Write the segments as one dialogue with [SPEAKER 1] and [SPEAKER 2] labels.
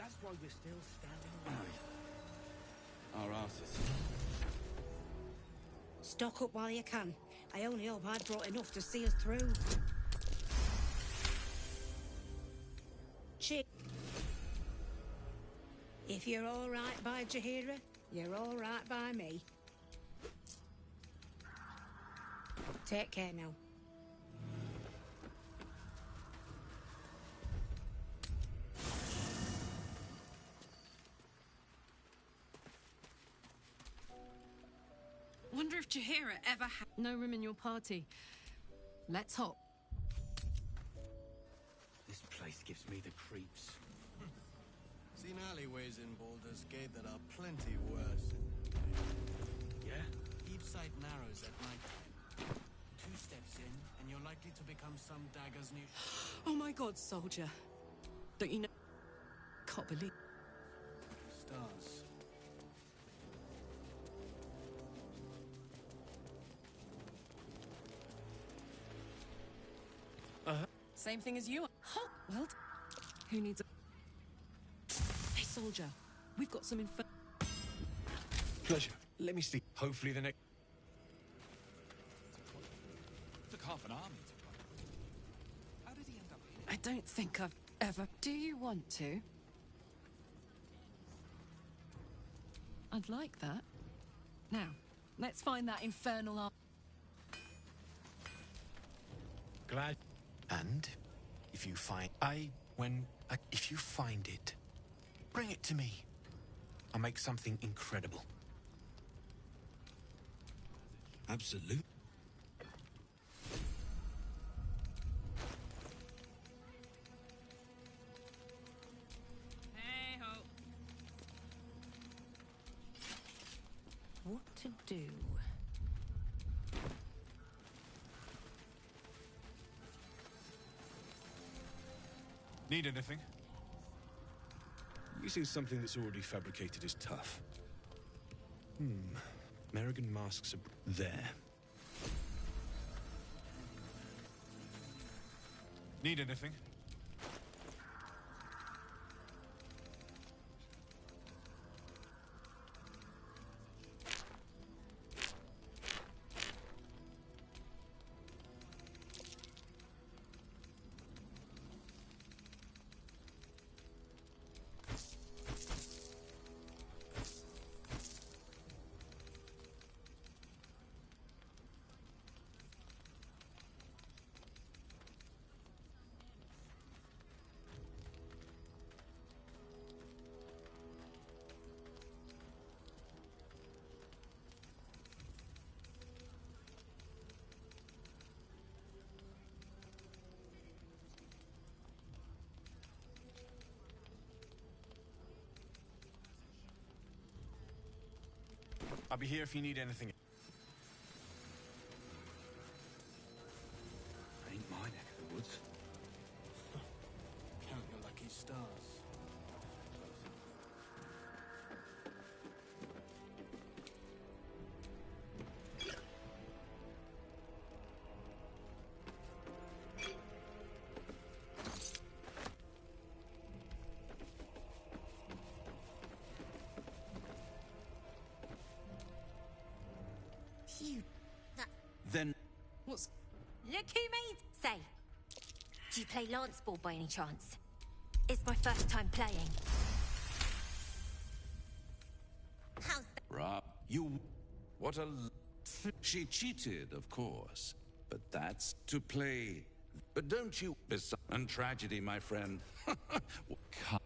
[SPEAKER 1] That's why we're still standing around.
[SPEAKER 2] Our asses.
[SPEAKER 3] Stock up while you can. I only hope I brought enough to see us through. Chick. If you're all right by Jaheira, you're all right by me. Take care now.
[SPEAKER 4] Wonder if Jaheira ever had no room in your party. Let's hop.
[SPEAKER 1] This place gives me the creeps.
[SPEAKER 5] Seen alleyways in Baldur's Gate that are plenty worse.
[SPEAKER 1] Yeah?
[SPEAKER 5] Each side narrows at night. 2 steps in, and you're likely to become some dagger's new...
[SPEAKER 4] Oh my god, soldier. Don't you know... Can't believe...
[SPEAKER 5] Stars.
[SPEAKER 4] Same thing as you. Huh? Well, who needs a... Hey, soldier. We've got some info...
[SPEAKER 6] Pleasure. Let me sleep. Hopefully the next...
[SPEAKER 2] Took half an army to run. How did he end up here?
[SPEAKER 4] I don't think I've ever... Do you want to? I'd like that. Now, let's find that infernal arm.
[SPEAKER 6] Glad. And if you find... If you find it, bring it to me. I'll make something incredible. Absolute.
[SPEAKER 4] Hey ho.
[SPEAKER 3] What to do?
[SPEAKER 6] Need anything? Using something that's already fabricated is tough. Merrigan masks are... There. Need anything? I'll be here if you need anything.
[SPEAKER 1] Ain't my neck of the woods.
[SPEAKER 5] Count your lucky stars.
[SPEAKER 2] Then...
[SPEAKER 4] What's...
[SPEAKER 7] Look who made... Say, do you play lance ball by any chance? It's my first time playing. How's that?
[SPEAKER 2] Rob, you... What a... She cheated, of course. But that's to play... But don't you... And tragedy, my friend.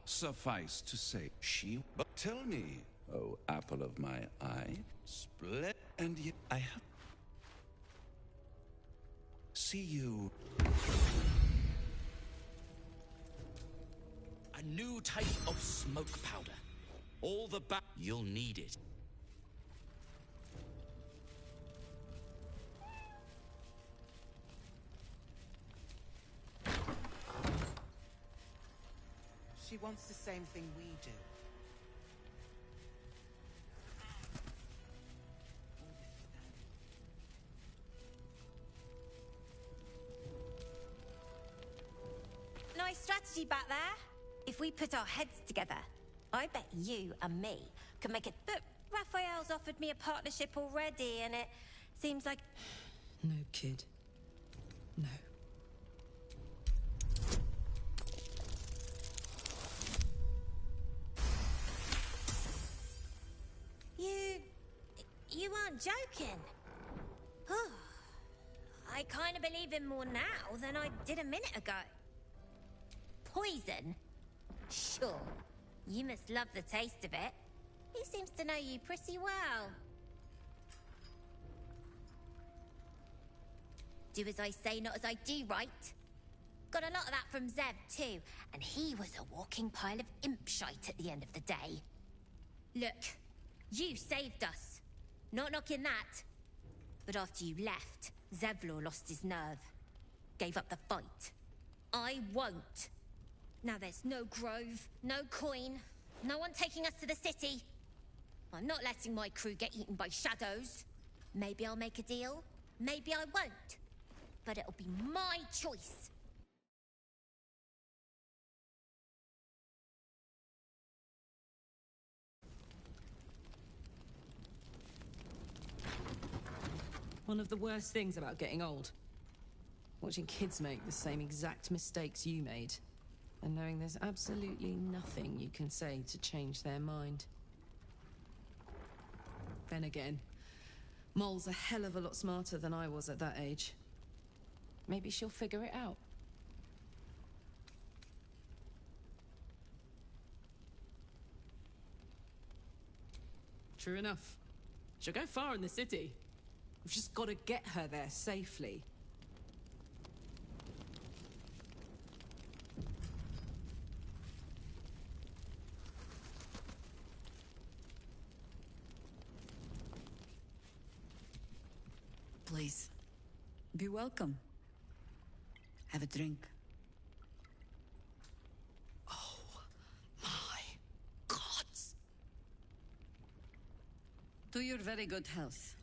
[SPEAKER 2] Suffice to say, she... But tell me, oh apple of my eye, split... And yet I have... See you...
[SPEAKER 1] A new type of smoke powder. All the you'll need it.
[SPEAKER 8] She wants the same thing we do.
[SPEAKER 7] Nice strategy back there. If we put our heads together, I bet you and me can make it. But Raphael's offered me a partnership already, and it seems like...
[SPEAKER 4] No, kid. No.
[SPEAKER 7] You aren't joking. Oh, I kind of believe him more now than I did a minute ago. Poison? Sure. You must love the taste of it. He seems to know you pretty well. Do as I say, not as I do, right? Got a lot of that from Zeb, too. And he was a walking pile of imp shite at the end of the day. Look, you saved us. Not knocking that. But after you left, Zevlor lost his nerve. Gave up the fight. I won't. Now there's no grove, no coin, no one taking us to the city. I'm not letting my crew get eaten by shadows. Maybe I'll make a deal, maybe I won't. But it'll be my choice.
[SPEAKER 4] One of the worst things about getting old. Watching kids make the same exact mistakes you made. And knowing there's absolutely nothing you can say to change their mind. Then again, Mol's a hell of a lot smarter than I was at that age. Maybe she'll figure it out. True enough. She'll go far in the city. We've just got to get her there safely.
[SPEAKER 9] Please, be welcome. Have a drink.
[SPEAKER 4] Oh, my gods!
[SPEAKER 9] To your very good health.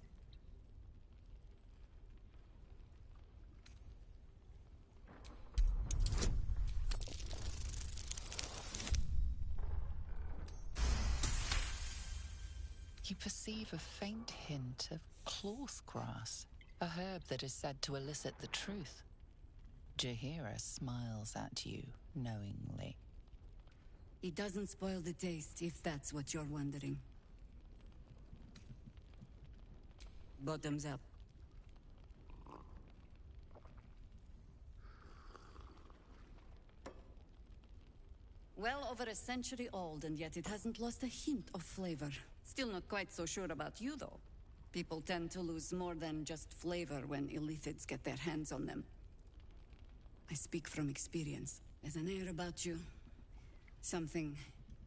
[SPEAKER 10] You perceive a faint hint of cloth grass, a herb that is said to elicit the truth. Jaheira smiles at you knowingly.
[SPEAKER 9] It doesn't spoil the taste, if that's what you're wondering. Bottoms up. Well over a century old, and yet it hasn't lost a hint of flavor. Still not quite so sure about you, though. People tend to lose more than just flavor when illithids get their hands on them. I speak from experience. There's an air about you. Something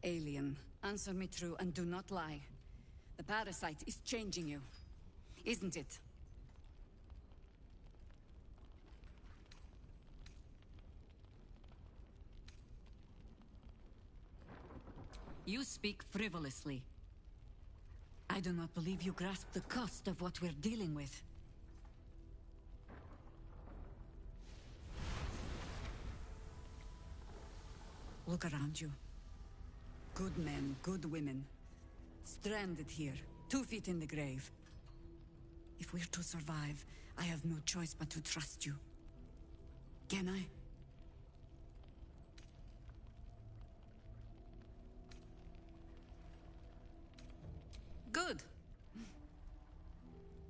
[SPEAKER 9] alien. Answer me true and do not lie. The parasite is changing you, isn't it? You speak frivolously. I do not believe you grasp the cost of what we're dealing with. Look around you. Good men, good women. Stranded here, 2 feet in the grave. If we're to survive, I have no choice but to trust you. Can I? Good.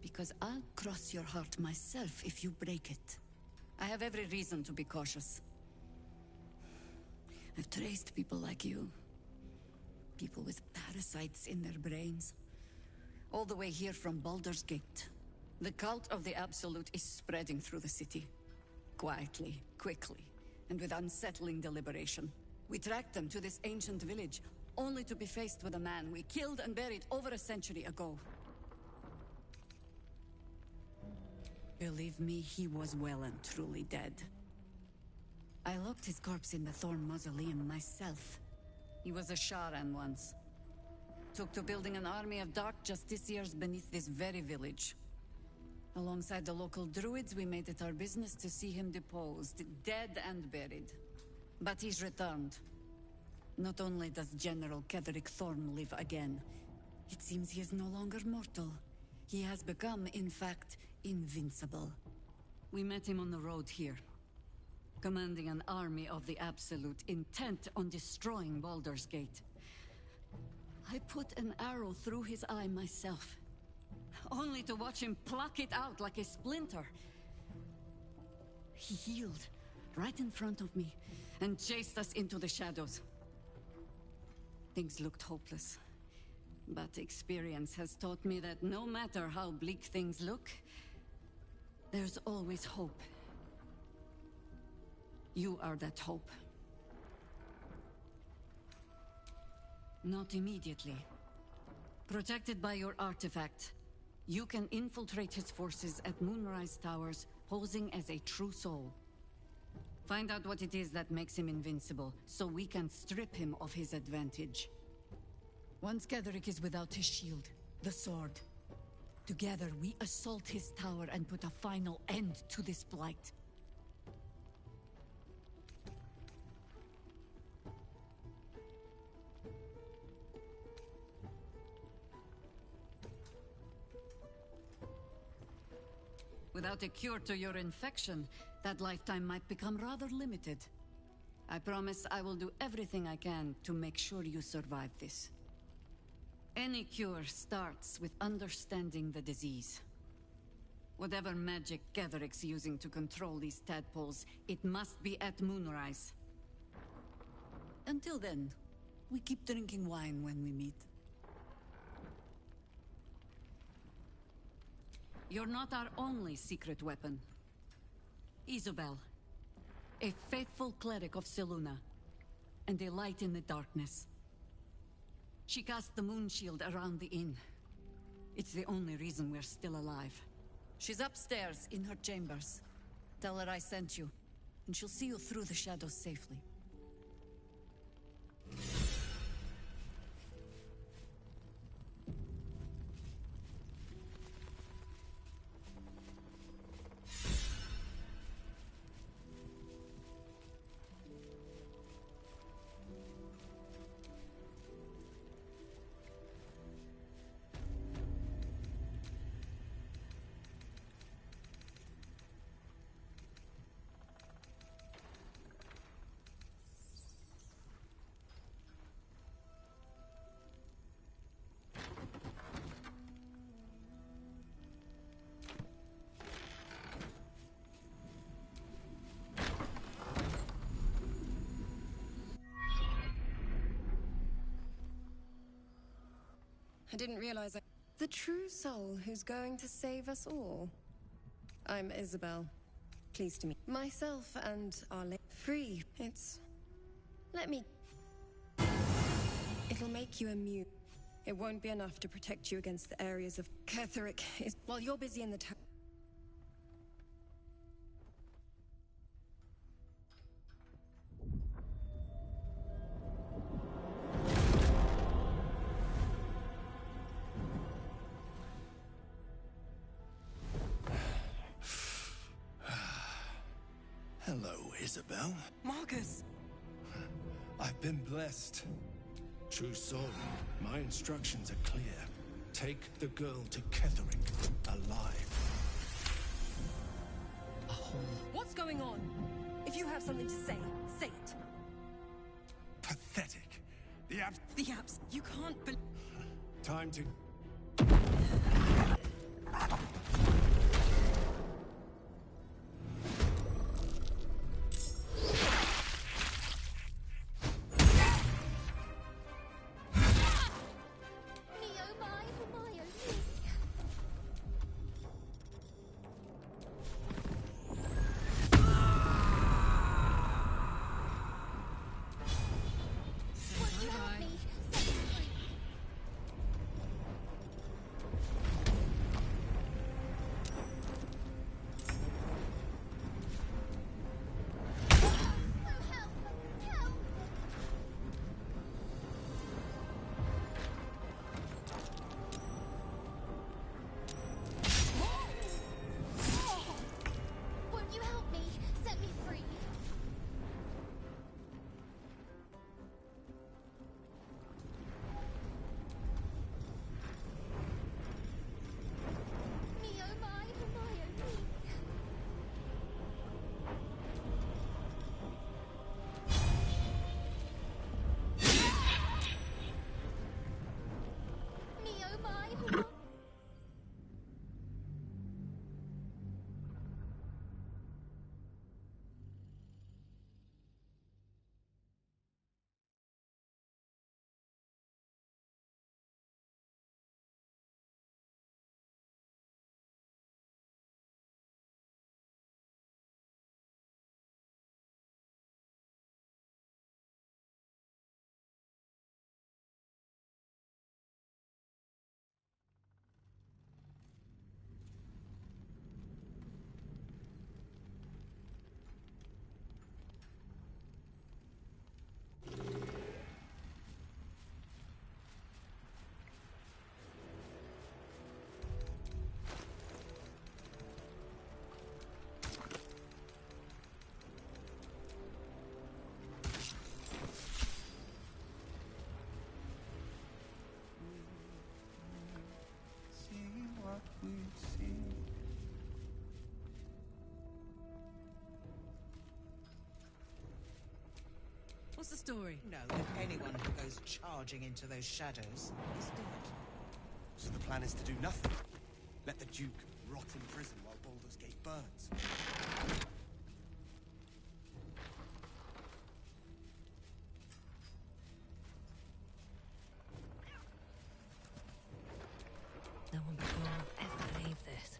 [SPEAKER 9] Because I'll cross your heart myself if you break it. I have every reason to be cautious. I've traced people like you. People with parasites in their brains. All the way here from Baldur's Gate. The cult of the Absolute is spreading through the city. Quietly, quickly, and with unsettling deliberation. We tracked them to this ancient village, only to be faced with a man we killed and buried over a century ago. Believe me, he was well and truly dead. I locked his corpse in the Thorn Mausoleum myself. He was a Sharan once. Took to building an army of dark justiciars beneath this very village. Alongside the local druids, we made it our business to see him deposed, dead and buried. But he's returned. Not only does General Ketheric Thorn live again, it seems he is no longer mortal. He has become, in fact, invincible. We met him on the road here, commanding an army of the Absolute, intent on destroying Baldur's Gate. I put an arrow through his eye myself, only to watch him pluck it out like a splinter. He healed right in front of me and chased us into the shadows. Things looked hopeless, but experience has taught me that no matter how bleak things look, there's always hope. You are that hope. Not immediately. Protected by your artifact, you can infiltrate his forces at Moonrise Towers, posing as a true soul. Find out what it is that makes him invincible, so we can strip him of his advantage. Once Ketheric is without his shield, the sword, together we assault his tower and put a final end to this blight. Without a cure to your infection, that lifetime might become rather limited. I promise I will do everything I can to make sure you survive this. Any cure starts with understanding the disease. Whatever magic Ketheric's using to control these tadpoles, it must be at Moonrise. Until then, we keep drinking wine when we meet. You're not our only secret weapon. Isobel, a faithful cleric of Selûne, and a light in the darkness. She cast the moon shield around the inn. It's the only reason we're still alive. She's upstairs in her chambers. Tell her I sent you, and she'll see you through the shadows safely.
[SPEAKER 11] I didn't realize the true soul who's going to save us all. I'm Isabel. Pleased to meet myself and our free. Let me... It'll make you immune. It won't be enough to protect you against the areas of Ketheric while you're busy in the town.
[SPEAKER 12] Hello, Isabel.
[SPEAKER 11] Marcus!
[SPEAKER 12] I've been blessed. True soul, my instructions are clear. Take the girl to Ketheric, alive.
[SPEAKER 11] What's going on? If you have something to say, say it.
[SPEAKER 12] Pathetic. The abs...
[SPEAKER 11] You can't believe...
[SPEAKER 12] Time to...
[SPEAKER 3] What's the story?
[SPEAKER 8] No, that anyone who goes charging into those shadows is dead.
[SPEAKER 13] So the plan is to do nothing? Let the Duke rot in prison while Baldur's Gate burns?
[SPEAKER 3] No one before will ever believe this.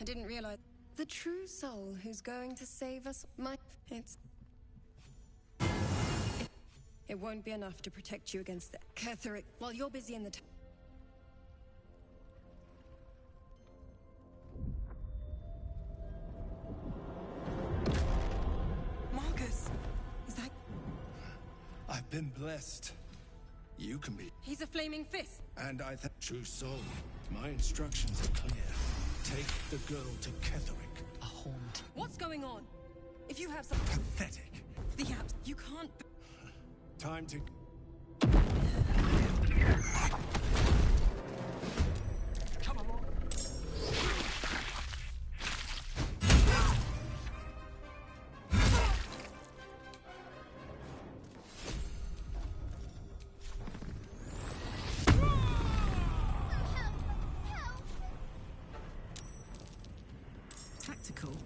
[SPEAKER 11] I didn't realize. The true soul who's going to save us. It won't be enough to protect you against the Ketheric while you're busy in the Marcus! Is that...
[SPEAKER 12] I've been blessed. You can be.
[SPEAKER 11] He's a flaming fist!
[SPEAKER 12] And I think... True soul, my instructions are clear. Take the girl to Ketheric.
[SPEAKER 10] A haunt.
[SPEAKER 11] What's going on? If you have some...
[SPEAKER 12] Pathetic.
[SPEAKER 11] The apps, you can't...
[SPEAKER 12] Time to...
[SPEAKER 13] Come on.
[SPEAKER 3] Tactical.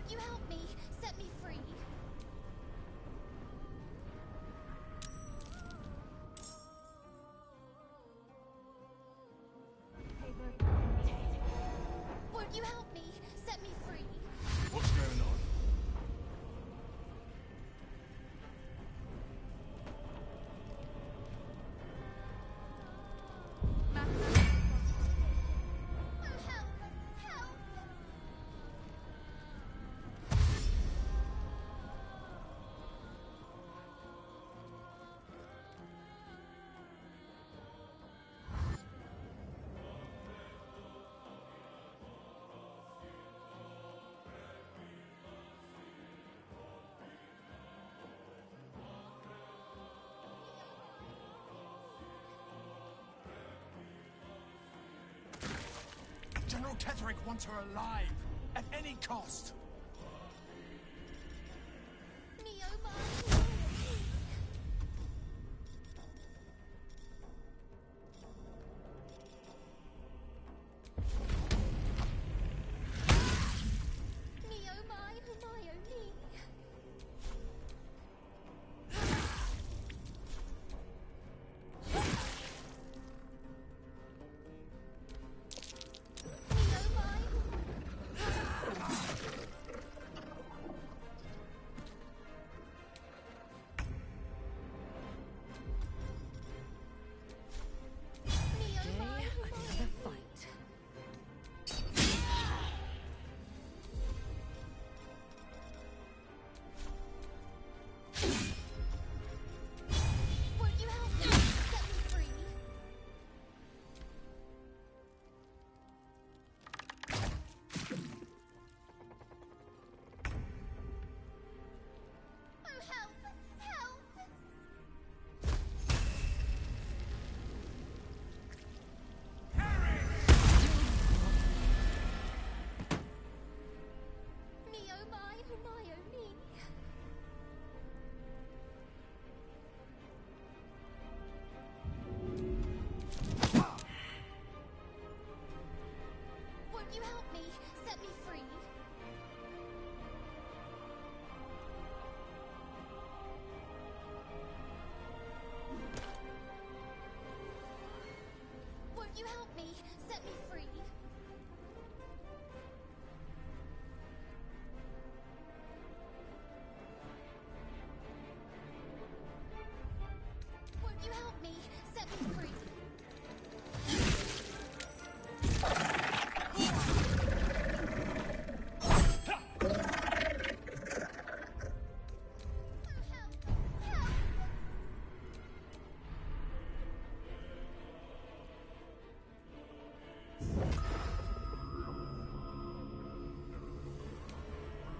[SPEAKER 7] Won't you help me? Set me free. Won't you help me? Set me free.
[SPEAKER 12] What's going on?
[SPEAKER 6] General Ketherick wants her alive, at any cost.
[SPEAKER 7] You help me, set me free. Won't you help me, set me free? Won't you help me, set me free?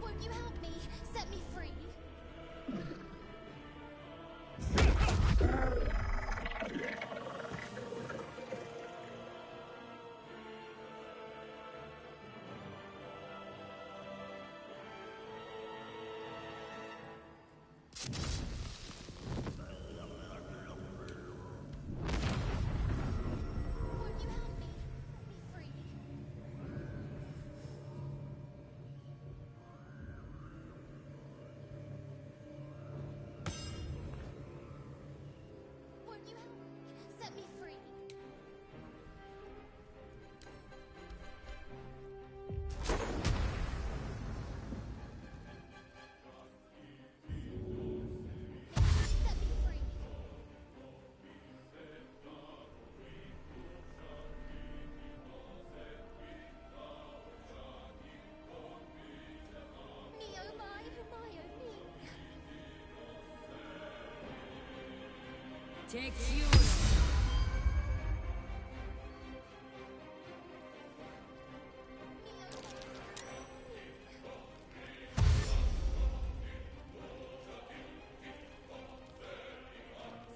[SPEAKER 7] Won't you help me? Set me free. Set me free.
[SPEAKER 3] Take you.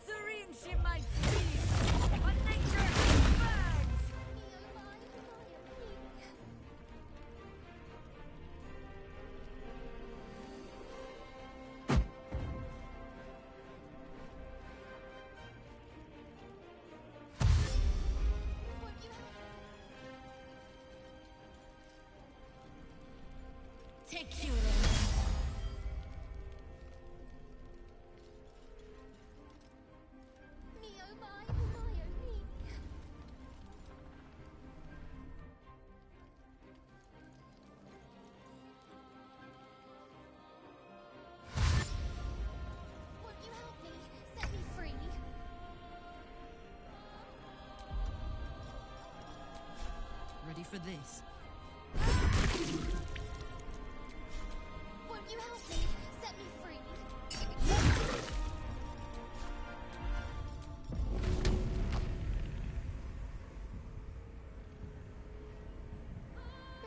[SPEAKER 3] Serene she might cease, but nature burns. Take you.
[SPEAKER 14] for this.
[SPEAKER 7] Won't you help me? Set me free.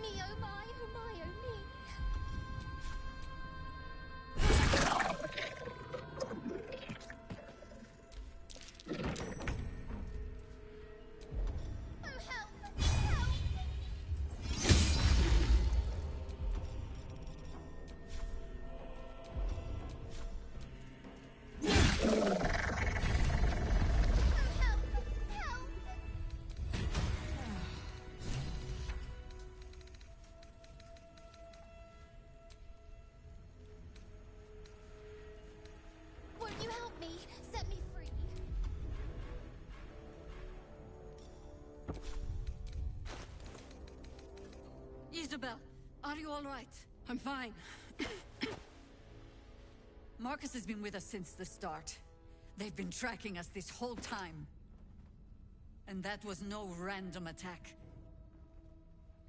[SPEAKER 7] Me oh my oh my oh me. Oh help! Help! Won't you help me? Set me free.
[SPEAKER 9] Isabel, are you all right?
[SPEAKER 14] I'm fine.
[SPEAKER 9] Marcus has been with us since the start. They've been tracking us this whole time. And that was no random attack.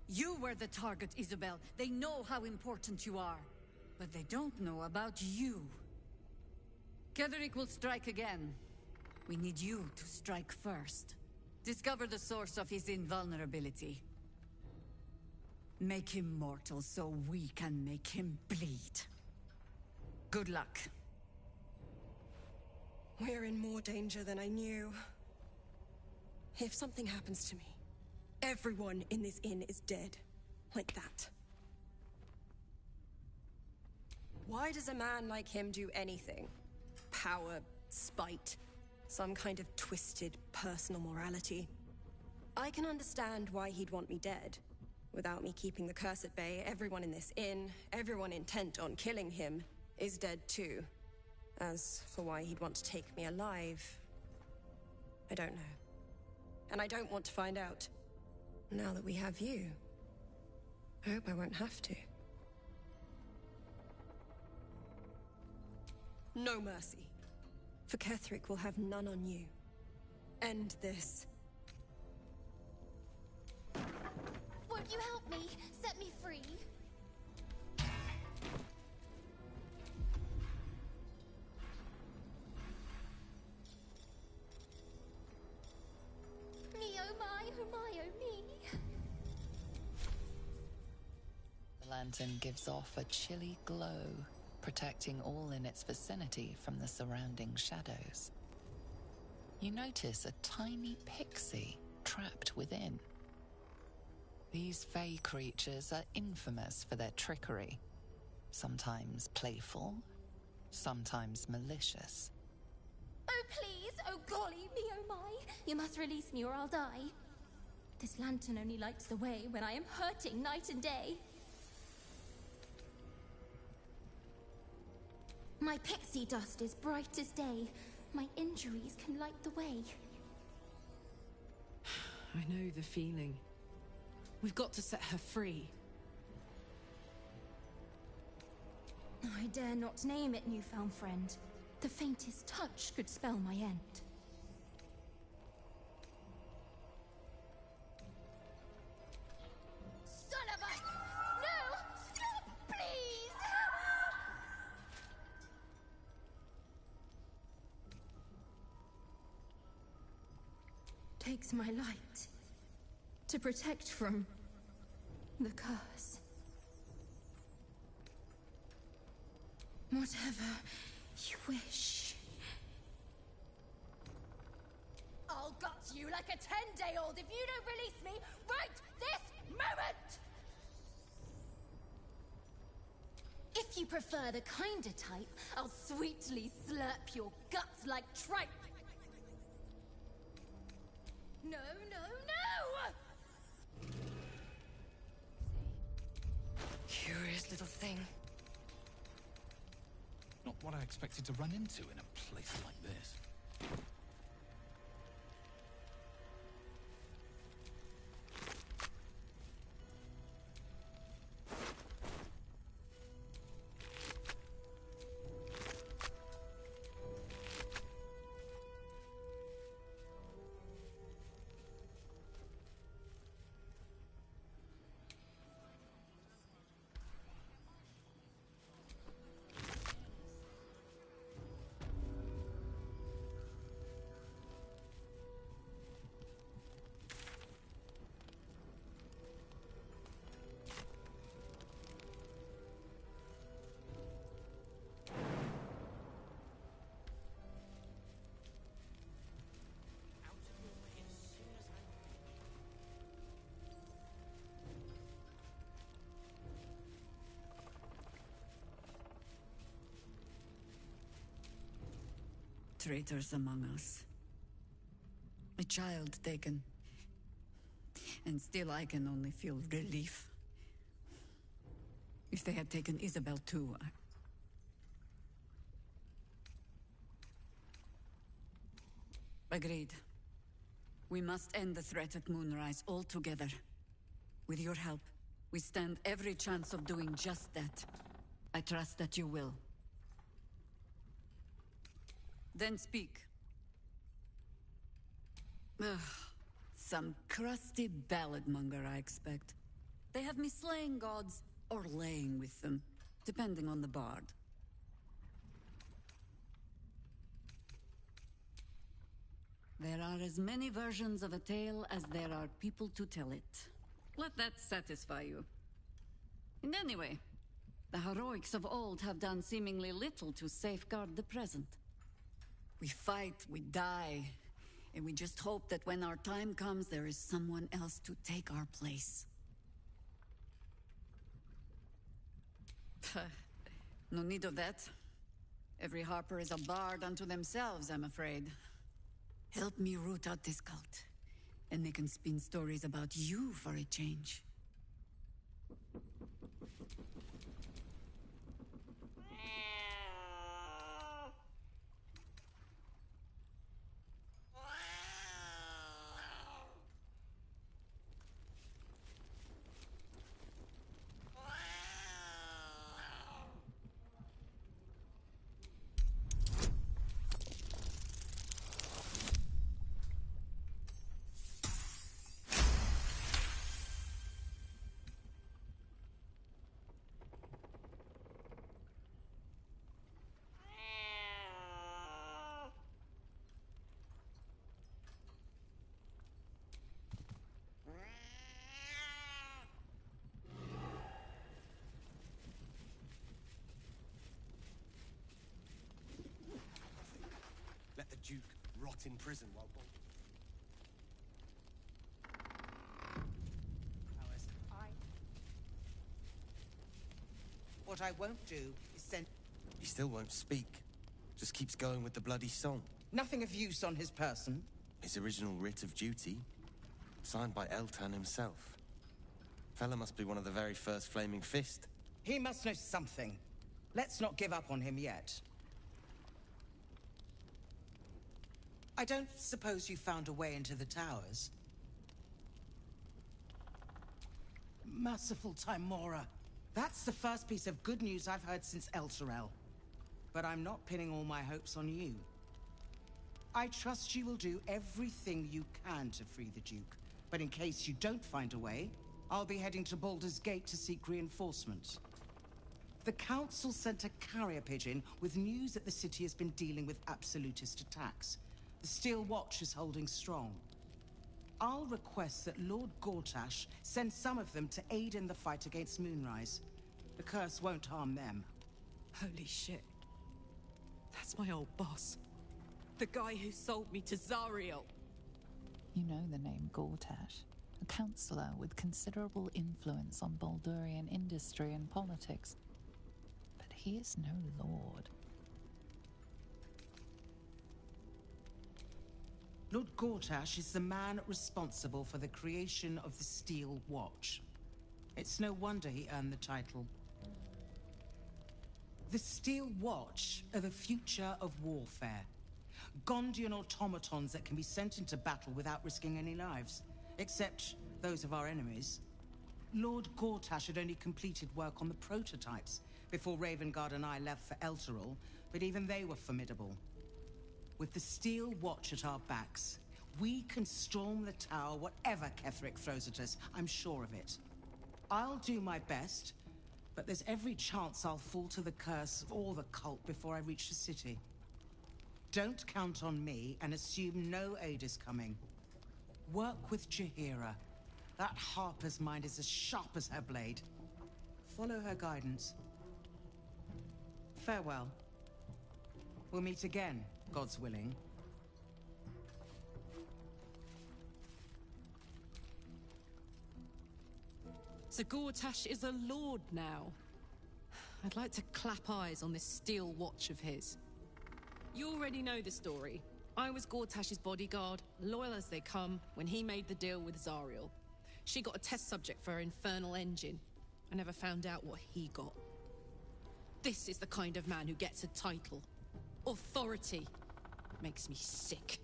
[SPEAKER 9] You were the target, Isabel. They know how important you are. But they don't know about you. Ketheric will strike again. We need you to strike first. Discover the source of his invulnerability. Make him mortal so we can make him bleed. Good luck.
[SPEAKER 11] We're in more danger than I knew. If something happens to me, everyone in this inn is dead. Like that. Why does a man like him do anything? Power, spite, some kind of twisted personal morality. I can understand why he'd want me dead. Without me keeping the curse at bay, everyone in this inn, everyone intent on killing him, is dead too. As for why he'd want to take me alive, I don't know. And I don't want to find out. Now that we have you, I hope I won't have to. No mercy. For Ketheric will have none on you. End this.
[SPEAKER 7] Won't you help me? Set me free. Me oh my oh my oh me.
[SPEAKER 10] The lantern gives off a chilly glow, protecting all in its vicinity from the surrounding shadows. You notice a tiny pixie trapped within. These fey creatures are infamous for their trickery, sometimes playful, sometimes malicious.
[SPEAKER 7] Oh please, oh golly, me oh my. You must release me or I'll die. This lantern only lights the way when I am hurting night and day. My pixie dust is bright as day. My injuries can light the way.
[SPEAKER 4] I know the feeling. We've got to set her free.
[SPEAKER 7] I dare not name it, newfound friend. The faintest touch could spell my end. Son of a... No! Stop, please! Takes my light to protect from the curse. Whatever you wish. I'll gut you like a 10-day-old if you don't release me right this moment! If you prefer the kinder type, I'll sweetly slurp your guts like tripe. No, no, no!
[SPEAKER 11] Curious little thing.
[SPEAKER 15] Not what I expected to run into in a place like this.
[SPEAKER 9] Traitors among us. A child taken. And still I can only feel relief. If they had taken Isabel too, Agreed. We must end the threat at Moonrise altogether. With your help, we stand every chance of doing just that. I trust that you will. Then speak. Ugh, some crusty balladmonger, I expect. They have me slaying gods or laying with them, depending on the bard. There are as many versions of a tale as there are people to tell it. Let that satisfy you. And anyway, the heroics of old have done seemingly little to safeguard the present. We fight, we die, and we just hope that when our time comes, there is someone else to take our place. No need of that. Every Harper is a bard unto themselves, I'm afraid. Help me root out this cult, and they can spin stories about you for a change.
[SPEAKER 13] Let the Duke rot in prison while
[SPEAKER 8] What I won't do is send...
[SPEAKER 13] He still won't speak. Just keeps going with the bloody song.
[SPEAKER 8] Nothing of use on his person.
[SPEAKER 13] His original writ of duty, signed by Eltan himself. Fella must be one of the very first Flaming Fist.
[SPEAKER 8] He must know something. Let's not give up on him yet. I don't suppose you found a way into the towers? Merciful Timora. That's the first piece of good news I've heard since Elturel. But I'm not pinning all my hopes on you. I trust you will do everything you can to free the Duke. But in case you don't find a way, I'll be heading to Baldur's Gate to seek reinforcements. The Council sent a carrier pigeon with news that the city has been dealing with absolutist attacks. The Steel Watch is holding strong. I'll request that Lord Gortash send some of them to aid in the fight against Moonrise. The curse won't harm them.
[SPEAKER 4] Holy shit. That's my old boss. The guy who sold me to Zariel.
[SPEAKER 10] You know the name Gortash, a counselor with considerable influence on Baldurian industry and politics. But he is no lord.
[SPEAKER 8] Lord Gortash is the man responsible for the creation of the Steel Watch. It's no wonder he earned the title. The Steel Watch are the future of warfare. Gondian automatons that can be sent into battle without risking any lives, except those of our enemies. Lord Gortash had only completed work on the prototypes before Ravengard and I left for Elturel, but even they were formidable. With the Steel Watch at our backs, we can storm the tower whatever Ketheric throws at us, I'm sure of it. I'll do my best, but there's every chance I'll fall to the curse or the cult before I reach the city. Don't count on me and assume no aid is coming. Work with Jaheira. That Harper's mind is as sharp as her blade. Follow her guidance. Farewell. We'll meet again, God's willing.
[SPEAKER 4] So Gortash is a lord now. I'd like to clap eyes on this Steel Watch of his. You already know the story. I was Gortash's bodyguard, loyal as they come, when he made the deal with Zariel. She got a test subject for her infernal engine. I never found out what he got. This is the kind of man who gets a title. Authority. Makes me sick.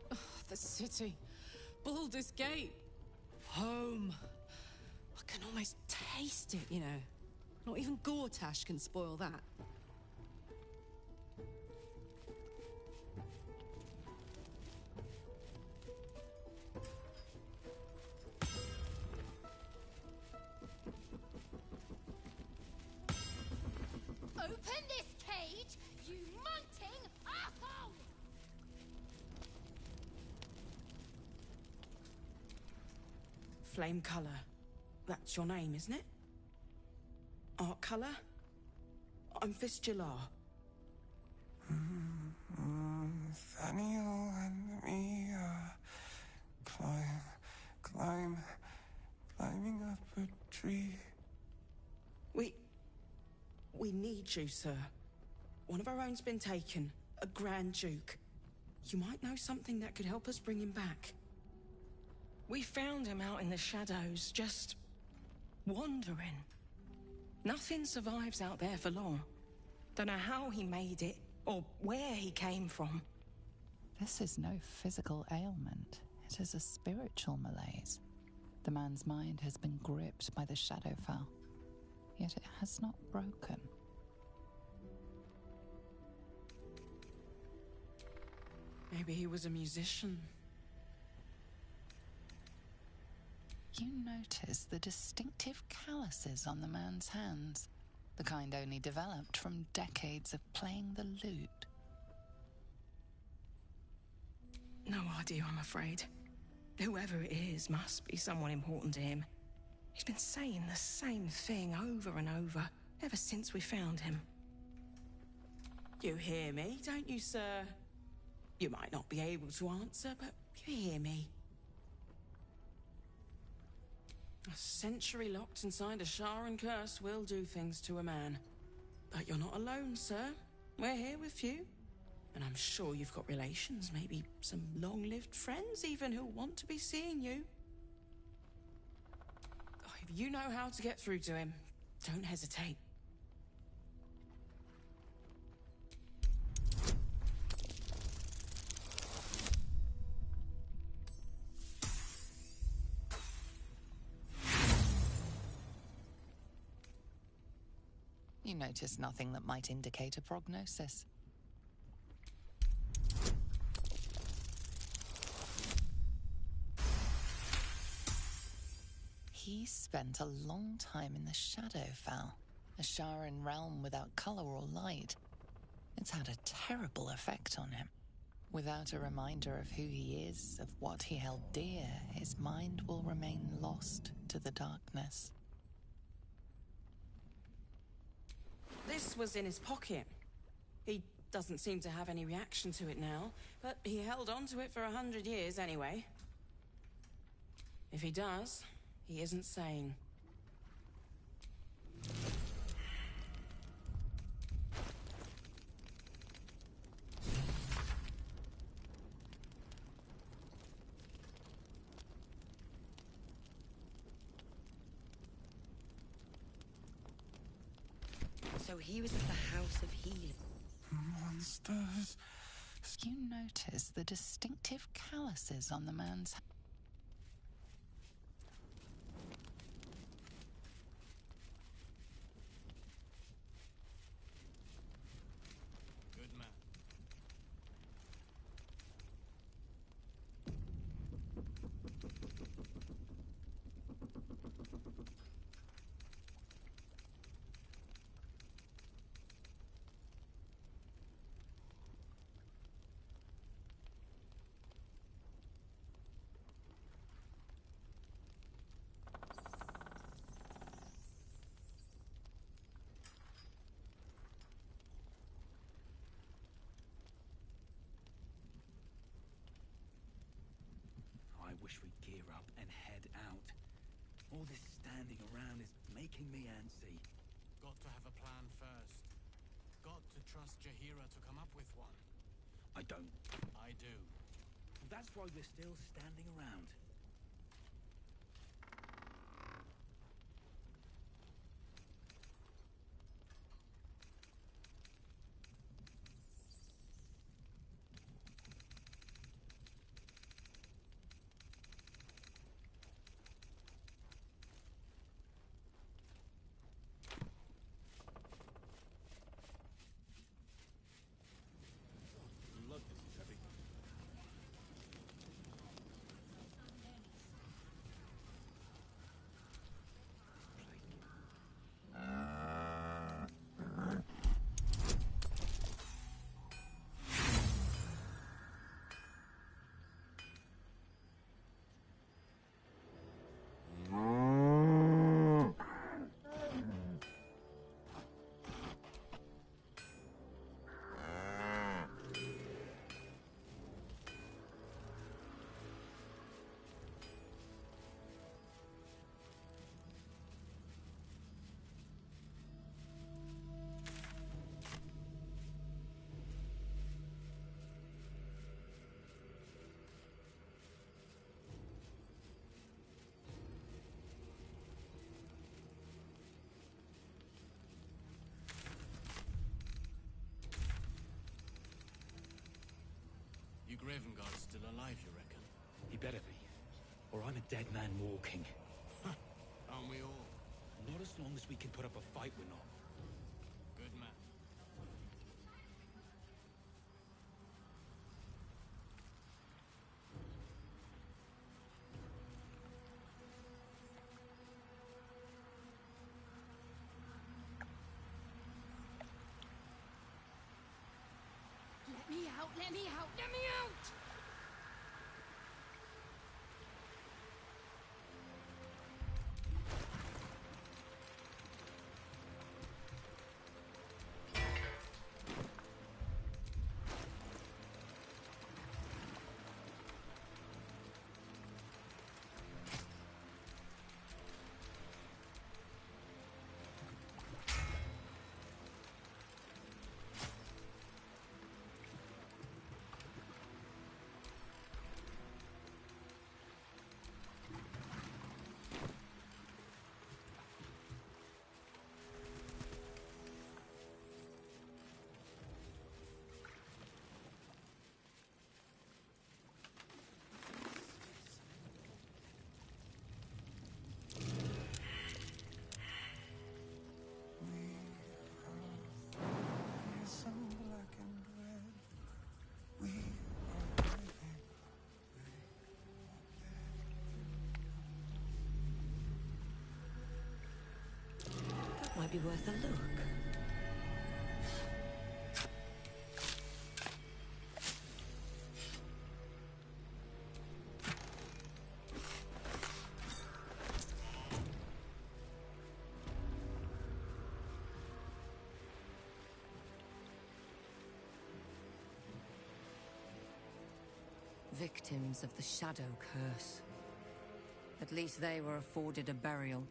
[SPEAKER 4] Oh, the city. Baldur's Gate. Home. I can almost taste it, you know. Not even Gortash can spoil that.
[SPEAKER 7] Open this cage, you munting asshole!
[SPEAKER 8] Flame Color. That's your name, isn't it? Art Color? I'm Fistular.
[SPEAKER 14] Nathaniel and me climbing up a tree.
[SPEAKER 8] We need you, sir. One of our own's been taken, a Grand Duke. You might know something that could help us bring him back. We found him out in the shadows, just wandering. Nothing survives out there for long. Don't know how he made it, or where he came from.
[SPEAKER 10] This is no physical ailment. It is a spiritual malaise. The man's mind has been gripped by the Shadowfell, yet it has not broken.
[SPEAKER 8] Maybe he was a musician.
[SPEAKER 10] You notice the distinctive calluses on the man's hands, the kind only developed from decades of playing the lute.
[SPEAKER 8] No idea, I'm afraid. Whoever it is must be someone important to him. He's been saying the same thing over and over, ever since we found him. You hear me, don't you, sir? You might not be able to answer, but you hear me. A century locked inside a Sharan curse will do things to a man. But you're not alone, sir. We're here with you. And I'm sure you've got relations, maybe some long-lived friends even, who'll want to be seeing you. Oh, if you know how to get through to him, don't hesitate.
[SPEAKER 10] You notice nothing that might indicate a prognosis. He spent a long time in the Shadowfell, a Sharan realm without color or light. It's had a terrible effect on him. Without a reminder of who he is, of what he held dear, his mind will remain lost to the darkness.
[SPEAKER 8] This was in his pocket. He doesn't seem to have any reaction to it now, but he held on to it for 100 years anyway. If he does, he isn't sane.
[SPEAKER 3] So he was at the House of Healing.
[SPEAKER 14] Monsters.
[SPEAKER 10] You notice the distinctive calluses on the man's hand.
[SPEAKER 5] Good man. I wish we'd gear up and head out. All this standing around is making me antsy. Got to have a plan first. Got to trust Jaheira to come up with one.
[SPEAKER 15] I don't.
[SPEAKER 5] I do.
[SPEAKER 15] That's why we're still standing around.
[SPEAKER 5] Look, this is heavy. You Gravenguard's still alive, you reckon?
[SPEAKER 15] He better be. Or I'm a dead man walking.
[SPEAKER 5] Aren't we all?
[SPEAKER 15] Not as long as we can put up a fight, we're not.
[SPEAKER 5] Good man.
[SPEAKER 7] Let me out, let me out, let me out!
[SPEAKER 14] Some black and red. We
[SPEAKER 3] That might be worth a look.
[SPEAKER 16] Victims of the Shadow Curse. At least they were afforded a burial.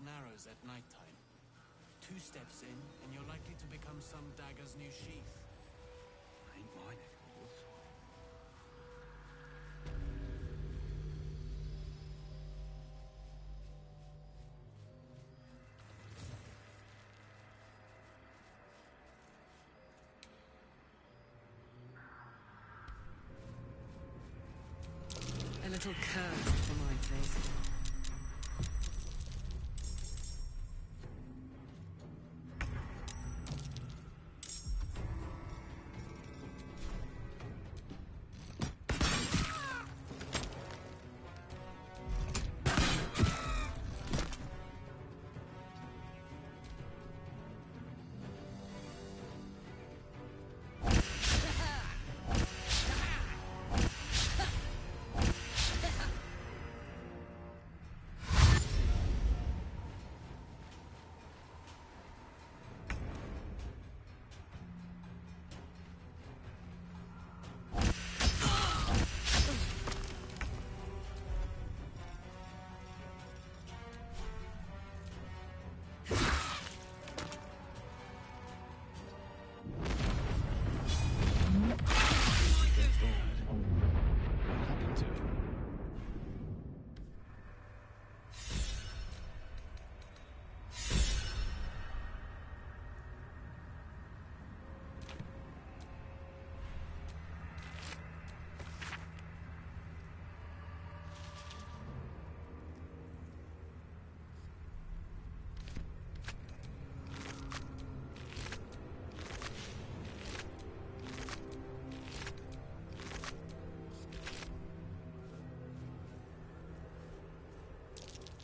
[SPEAKER 5] narrows at nighttime. 2 steps in, and you're likely to become some dagger's new sheath.
[SPEAKER 15] Ain't my neck of the woods.
[SPEAKER 4] A little curse for my taste.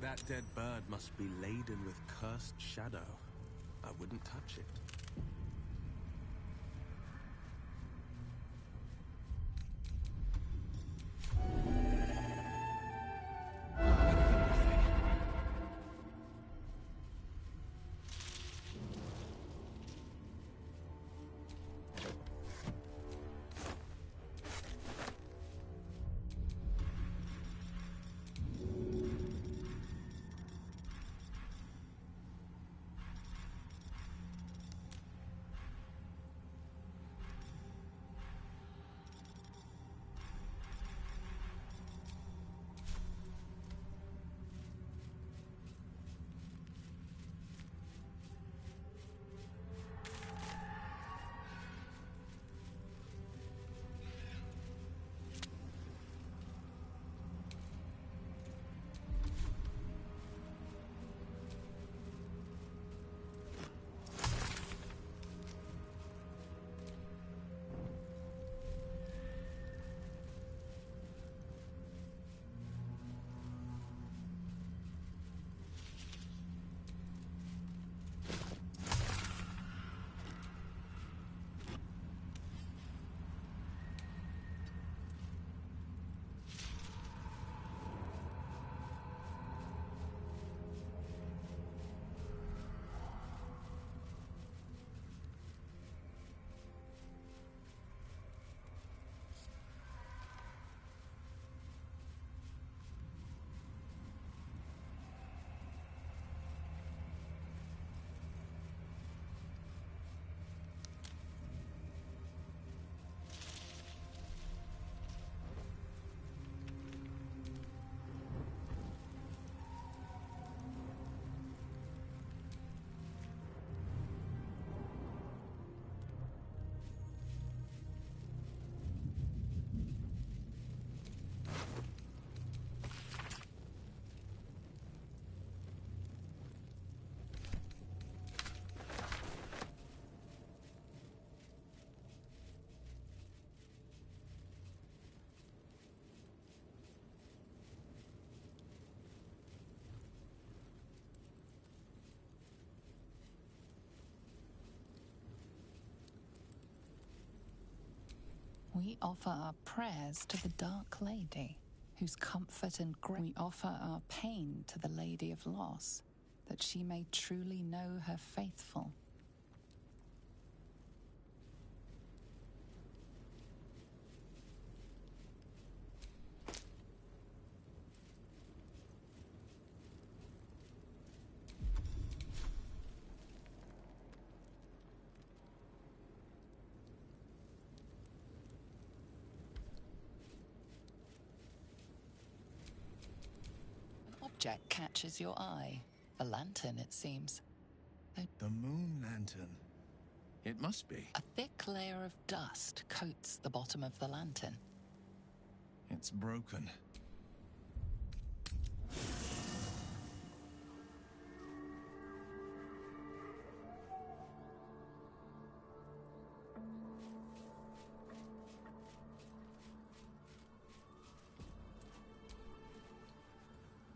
[SPEAKER 17] That dead bird must be laden with cursed shadow. I wouldn't touch it.
[SPEAKER 10] We offer our prayers to the Dark Lady, whose comfort and grace. We offer our pain to the Lady of Loss, that she may truly know her faithful. object catches your eye. A lantern, it seems.
[SPEAKER 12] The moon lantern. It must be.
[SPEAKER 10] A thick layer of dust coats the bottom of the lantern.
[SPEAKER 12] It's broken.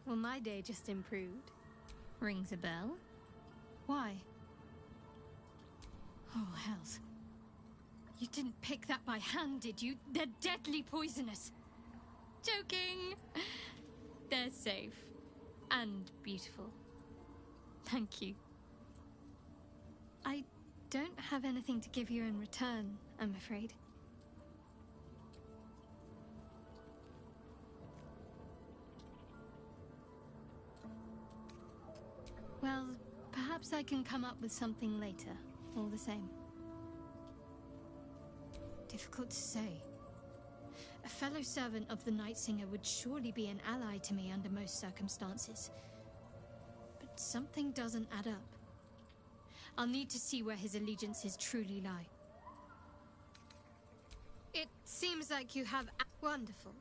[SPEAKER 18] Well, my day just improved. Rings a bell? Why? Oh, hells. You didn't pick that by hand, did you? They're deadly poisonous. Joking! They're safe. And beautiful. Thank you. I don't have anything to give you in return, I'm afraid. Well, perhaps I can come up with something later, all the same. Difficult to say. A fellow servant of the Night Singer would surely be an ally to me under most circumstances. But something doesn't add up. I'll need to see where his allegiances truly lie. It seems like you have... Wonderful.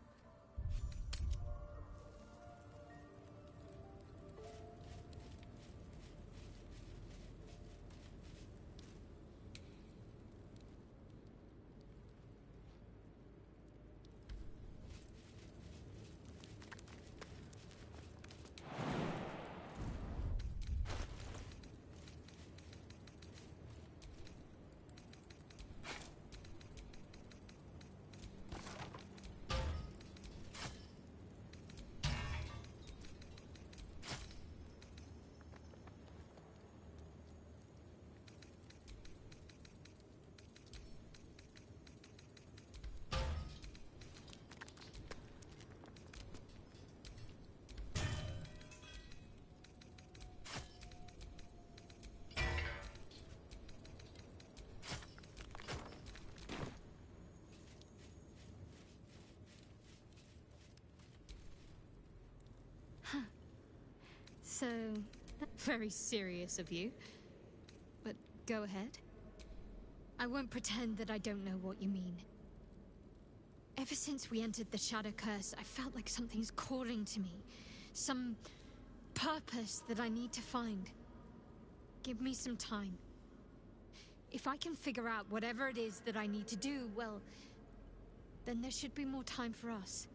[SPEAKER 18] So, very serious of you. But go ahead. I won't pretend that I don't know what you mean. Ever since we entered the Shadow Curse, I felt like something's calling to me. Some purpose that I need to find. Give me some time. If I can figure out whatever it is that I need to do, well, then there should be more time for us.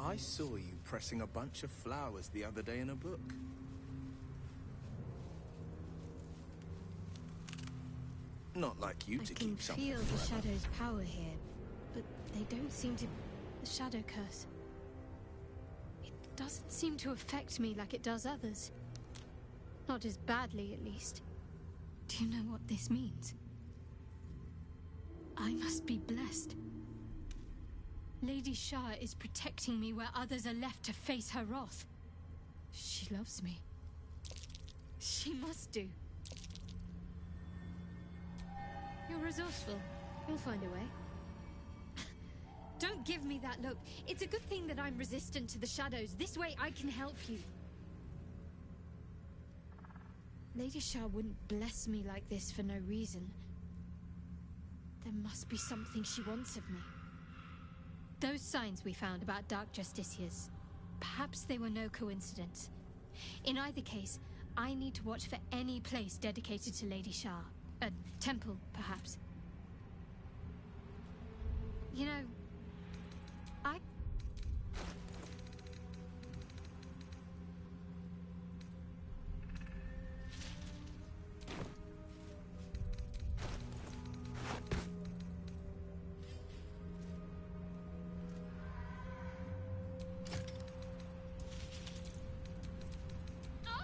[SPEAKER 17] I saw you pressing a bunch of flowers the other day in a book. Not like you to keep something
[SPEAKER 18] I can feel the
[SPEAKER 17] forever.
[SPEAKER 18] Shadow's power here, but they don't seem to... The Shadow Curse. It doesn't seem to affect me like it does others. Not as badly, at least. Do you know what this means? I must be blessed. Lady Shah is protecting me where others are left to face her wrath. She loves me. She must do. You're resourceful. You'll find a way. Don't give me that look. It's a good thing that I'm resistant to the shadows. This way I can help you. Lady Shah wouldn't bless me like this for no reason. There must be something she wants of me. Those signs we found about Dark Justiciars, perhaps they were no coincidence. In either case, I need to watch for any place dedicated to Lady Shah. A temple, perhaps. You know,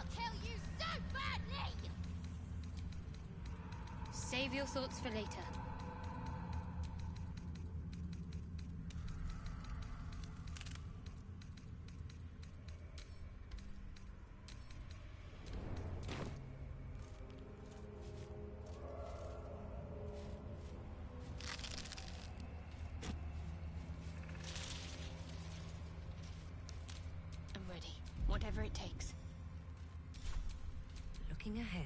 [SPEAKER 18] I'll tell you
[SPEAKER 7] Save your thoughts for later.
[SPEAKER 19] I'm ready. Whatever it takes.
[SPEAKER 16] Looking ahead.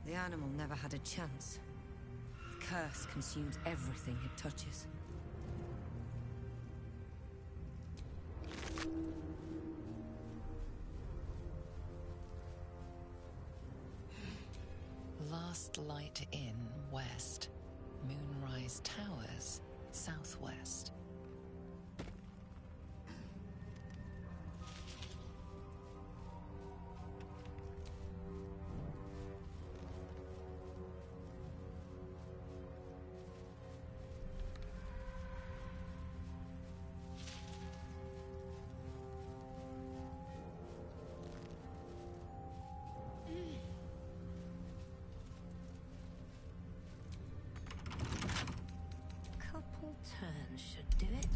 [SPEAKER 16] The animal never had a chance. The curse consumes everything it touches.
[SPEAKER 10] Last Light Inn, west. Moonrise Towers, southwest.
[SPEAKER 16] Couple turns should do it.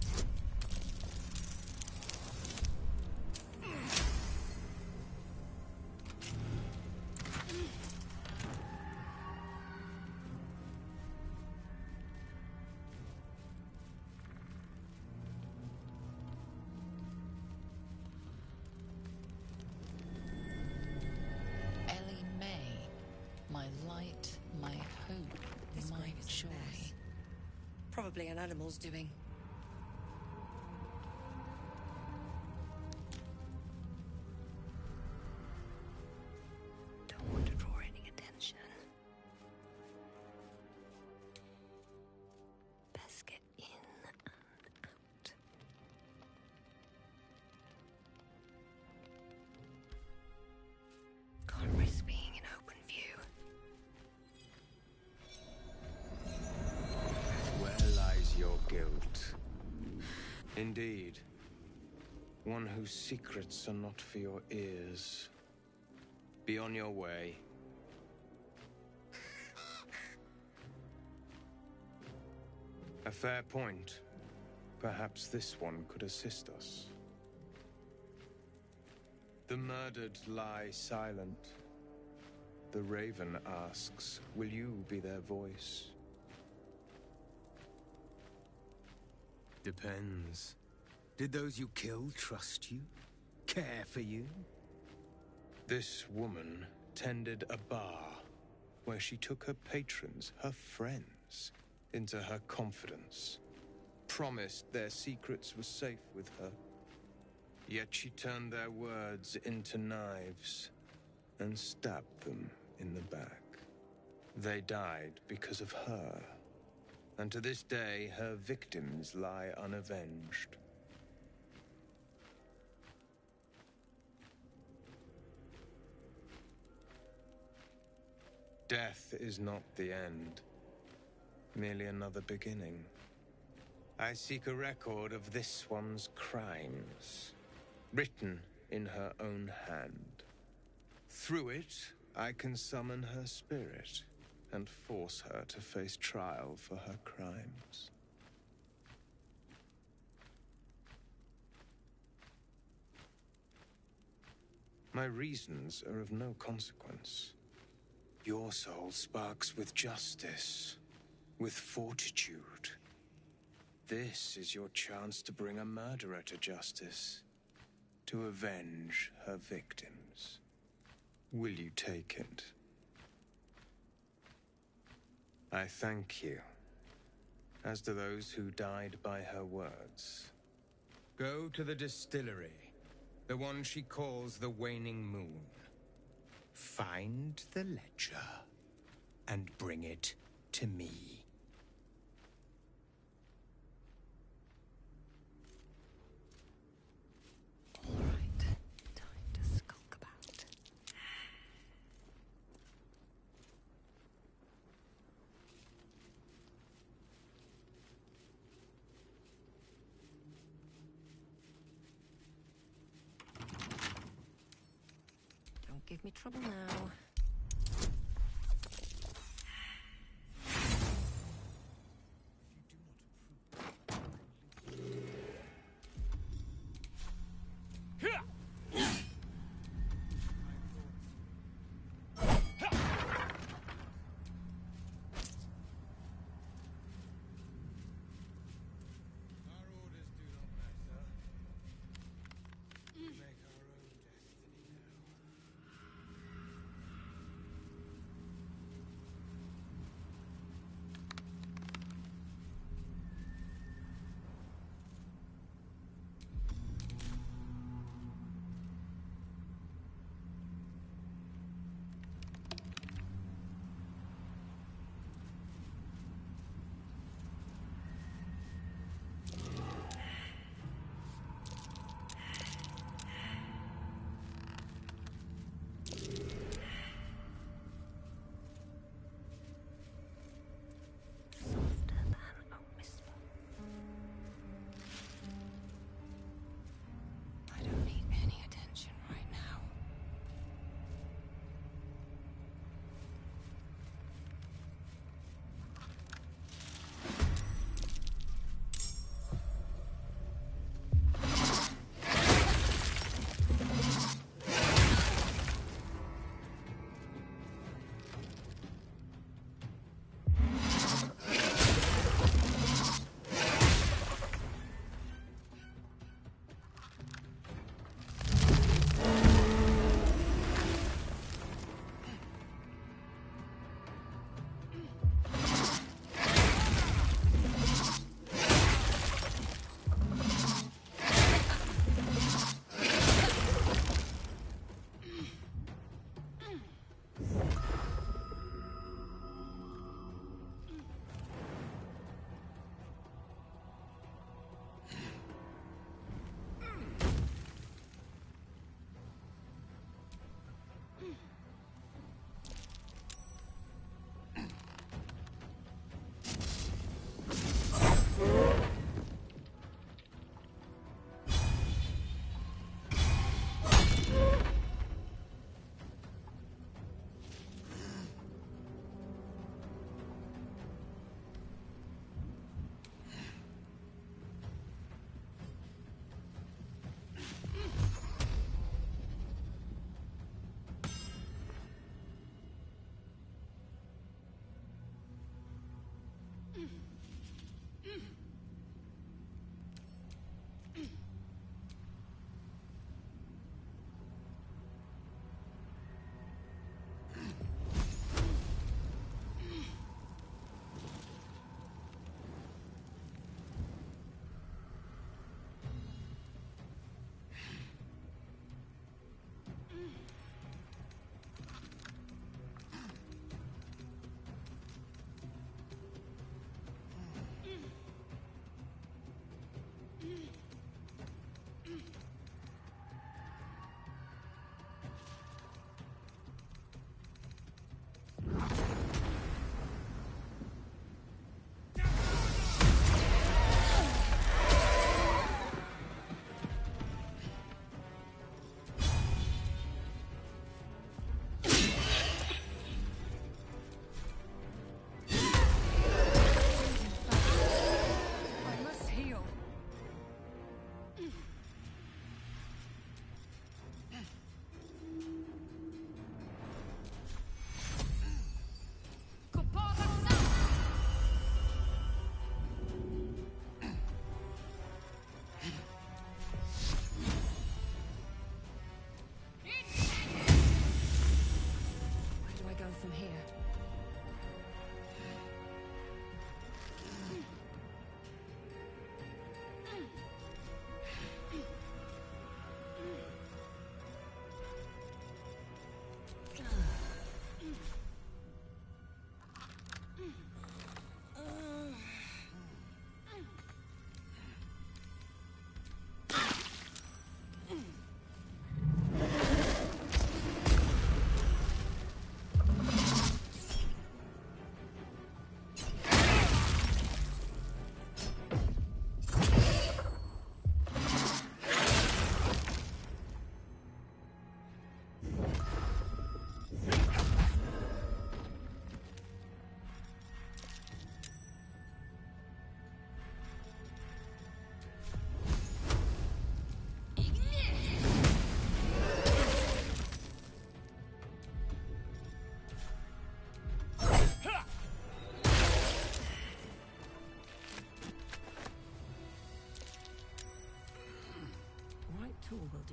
[SPEAKER 10] Ellie May, my light, my hope,
[SPEAKER 16] This
[SPEAKER 10] my
[SPEAKER 16] grave is a
[SPEAKER 10] joy.
[SPEAKER 16] mess. Probably an animal's doing. Don't want to draw any attention. Best get in and out. Can't risk being in open view.
[SPEAKER 6] Where lies your guilt? Indeed. One whose secrets are not for your ears. Be on your way. A fair point. Perhaps this one could assist us. The murdered lie silent. The raven asks, will you be their voice?
[SPEAKER 20] Depends. Did those you killed trust you? Care for you?
[SPEAKER 6] This woman tended a bar where she took her patrons, her friends, into her confidence. Promised their secrets were safe with her. Yet she turned their words into knives and stabbed them in the back. They died because of her. And to this day, her victims lie unavenged. Death is not the end, merely another beginning. I seek a record of this one's crimes, written in her own hand. Through it, I can summon her spirit and force her to face trial for her crimes. My reasons are of no consequence. Your soul sparks with justice, with fortitude. This is your chance to bring a murderer to justice, to avenge her victims. Will you take it? I thank you, as do those who died by her words. Go to the distillery, the one she calls the Waning Moon. Find the ledger and bring it to me.
[SPEAKER 16] All right, time to skulk about.
[SPEAKER 11] trouble now.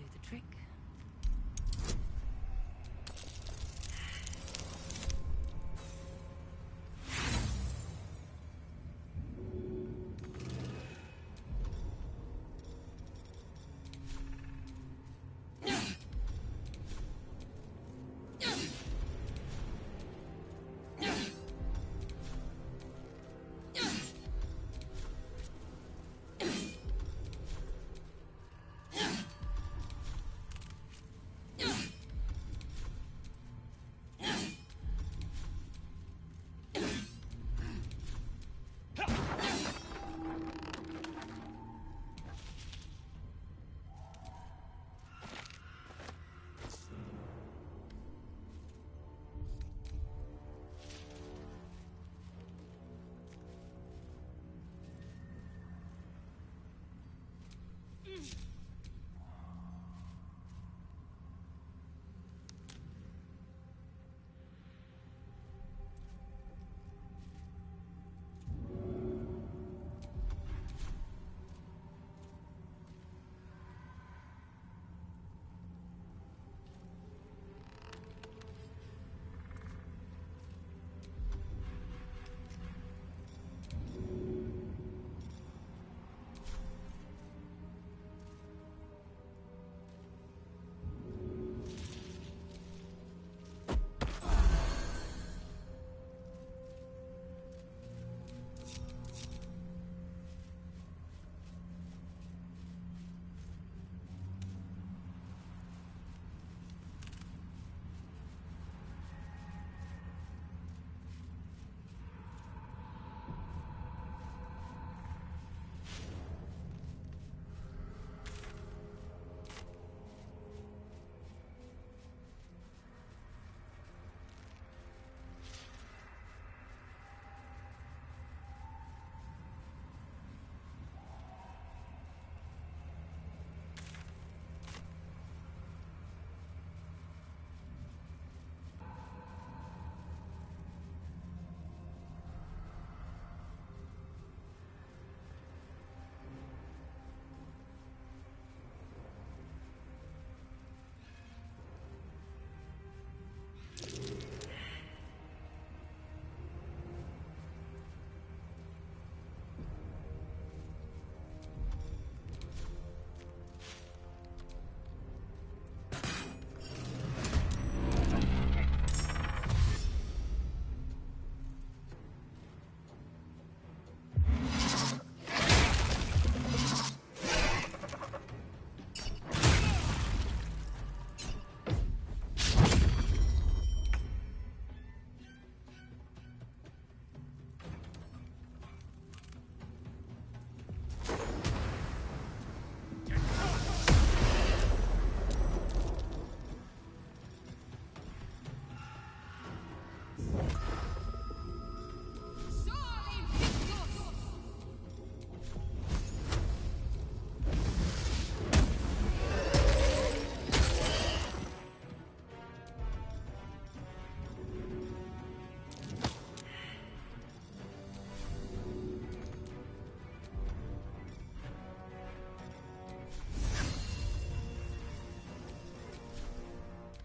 [SPEAKER 16] do the trick.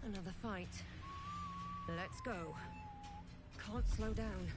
[SPEAKER 16] Another fight. Let's go. Can't slow down.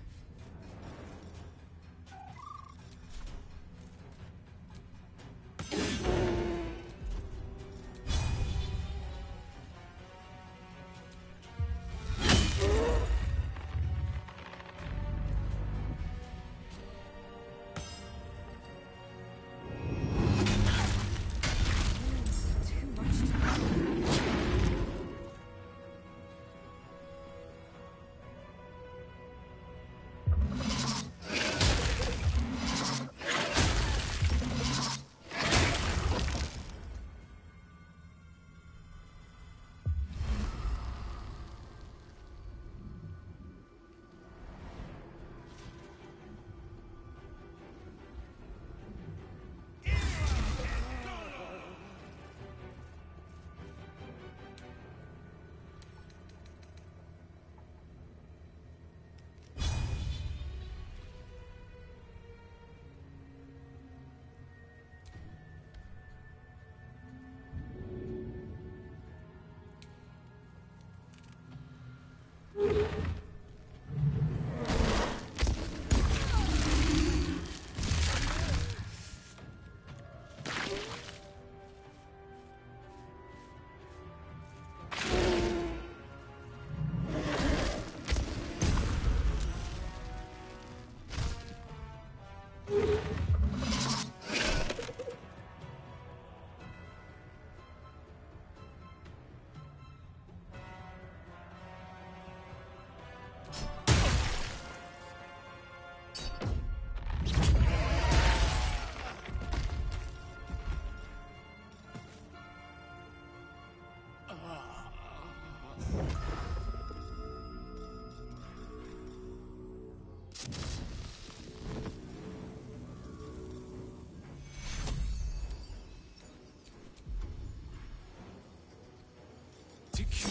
[SPEAKER 12] Reticule.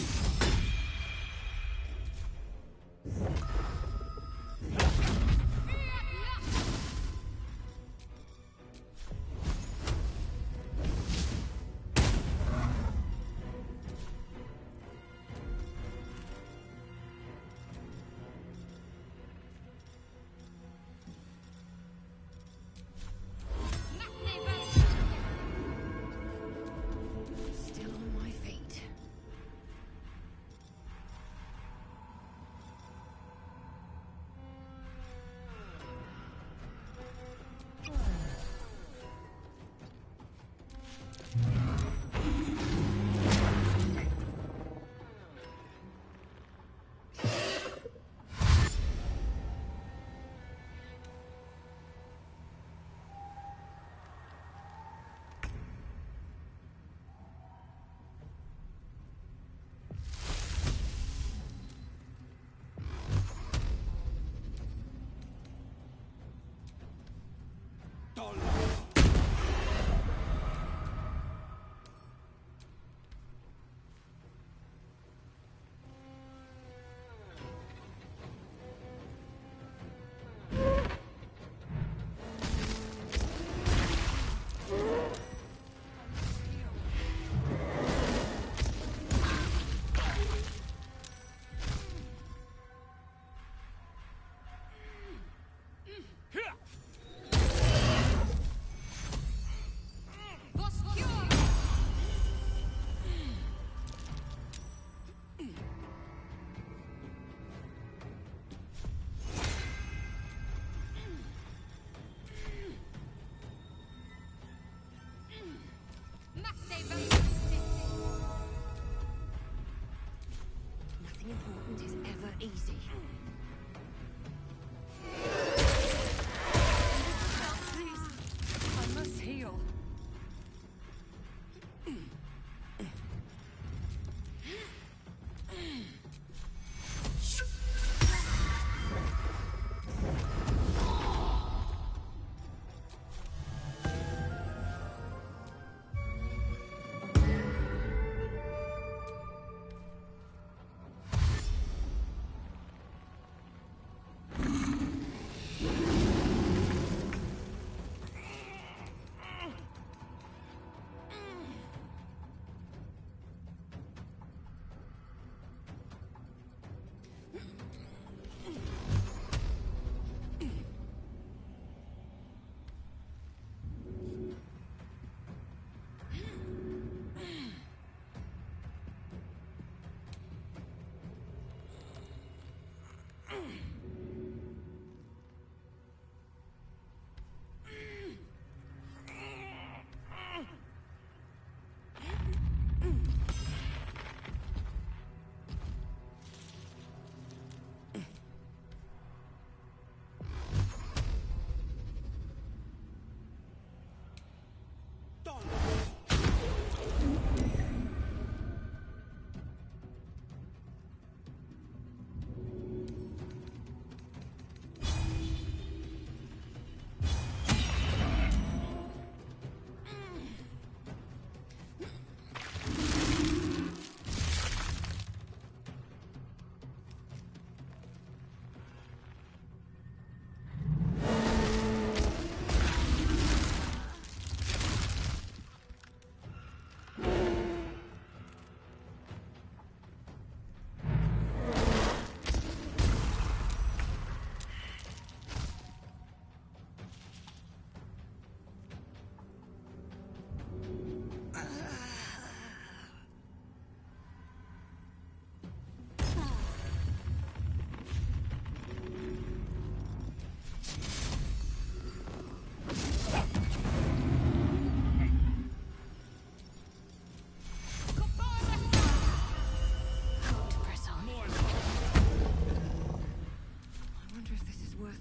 [SPEAKER 16] Still on my feet. Nothing important is ever easy. Please, I must heal.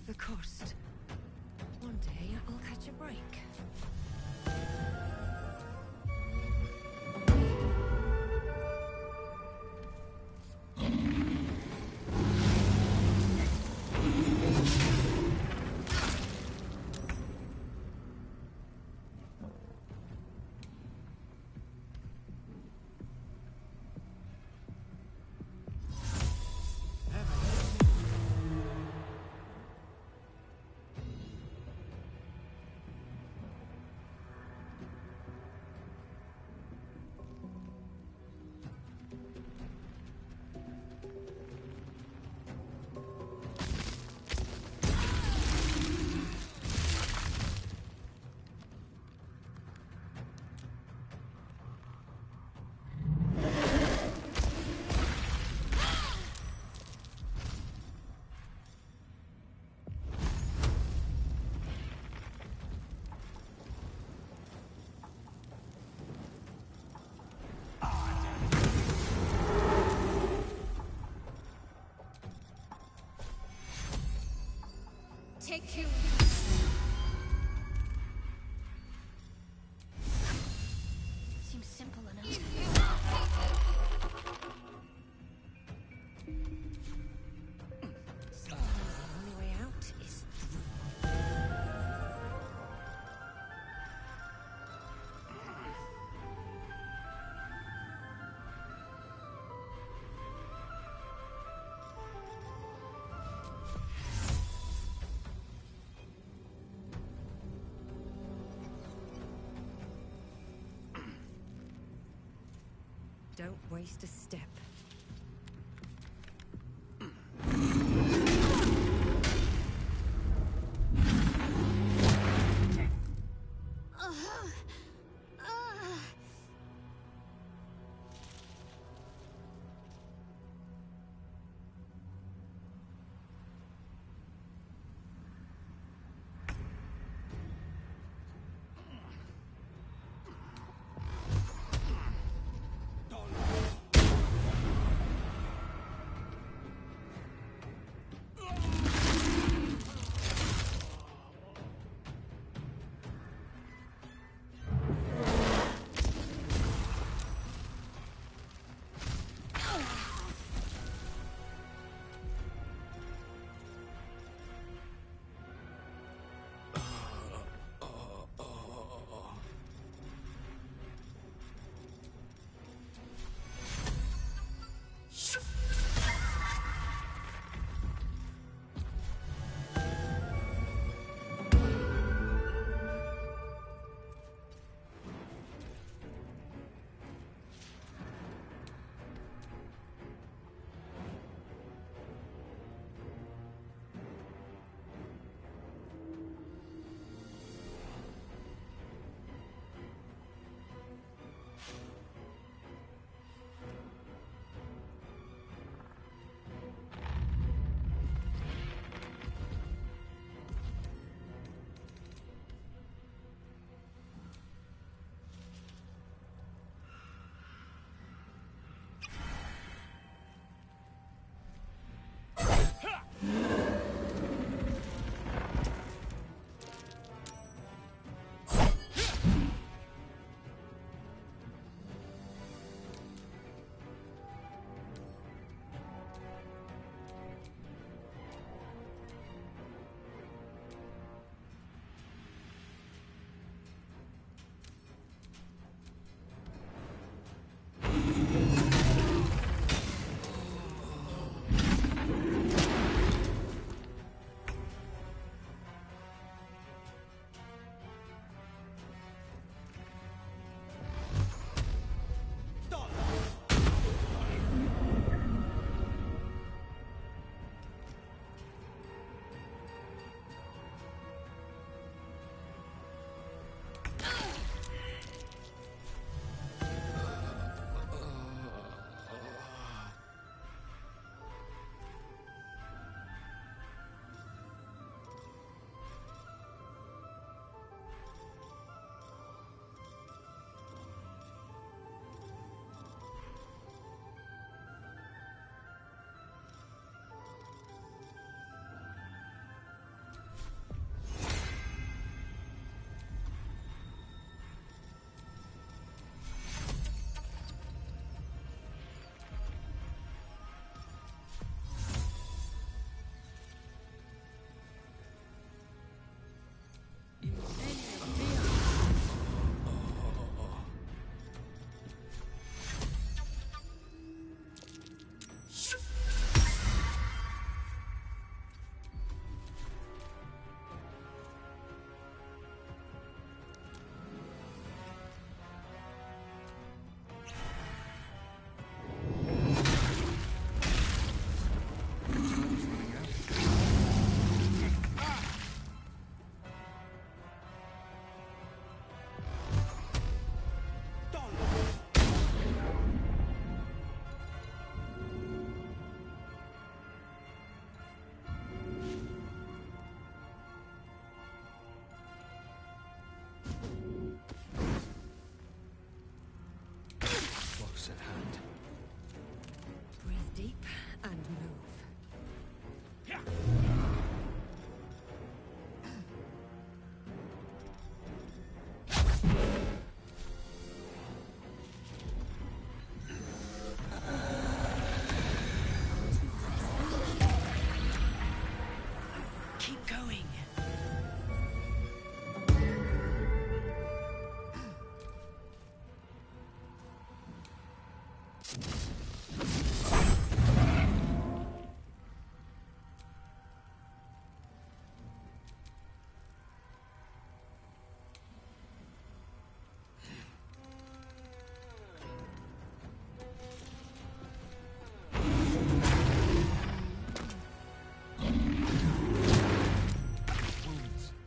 [SPEAKER 16] The cost. One day I'll catch a break.
[SPEAKER 18] take you.
[SPEAKER 19] Seems simple enough.
[SPEAKER 3] The only way out is through.
[SPEAKER 16] Don't waste a step. Deep and move.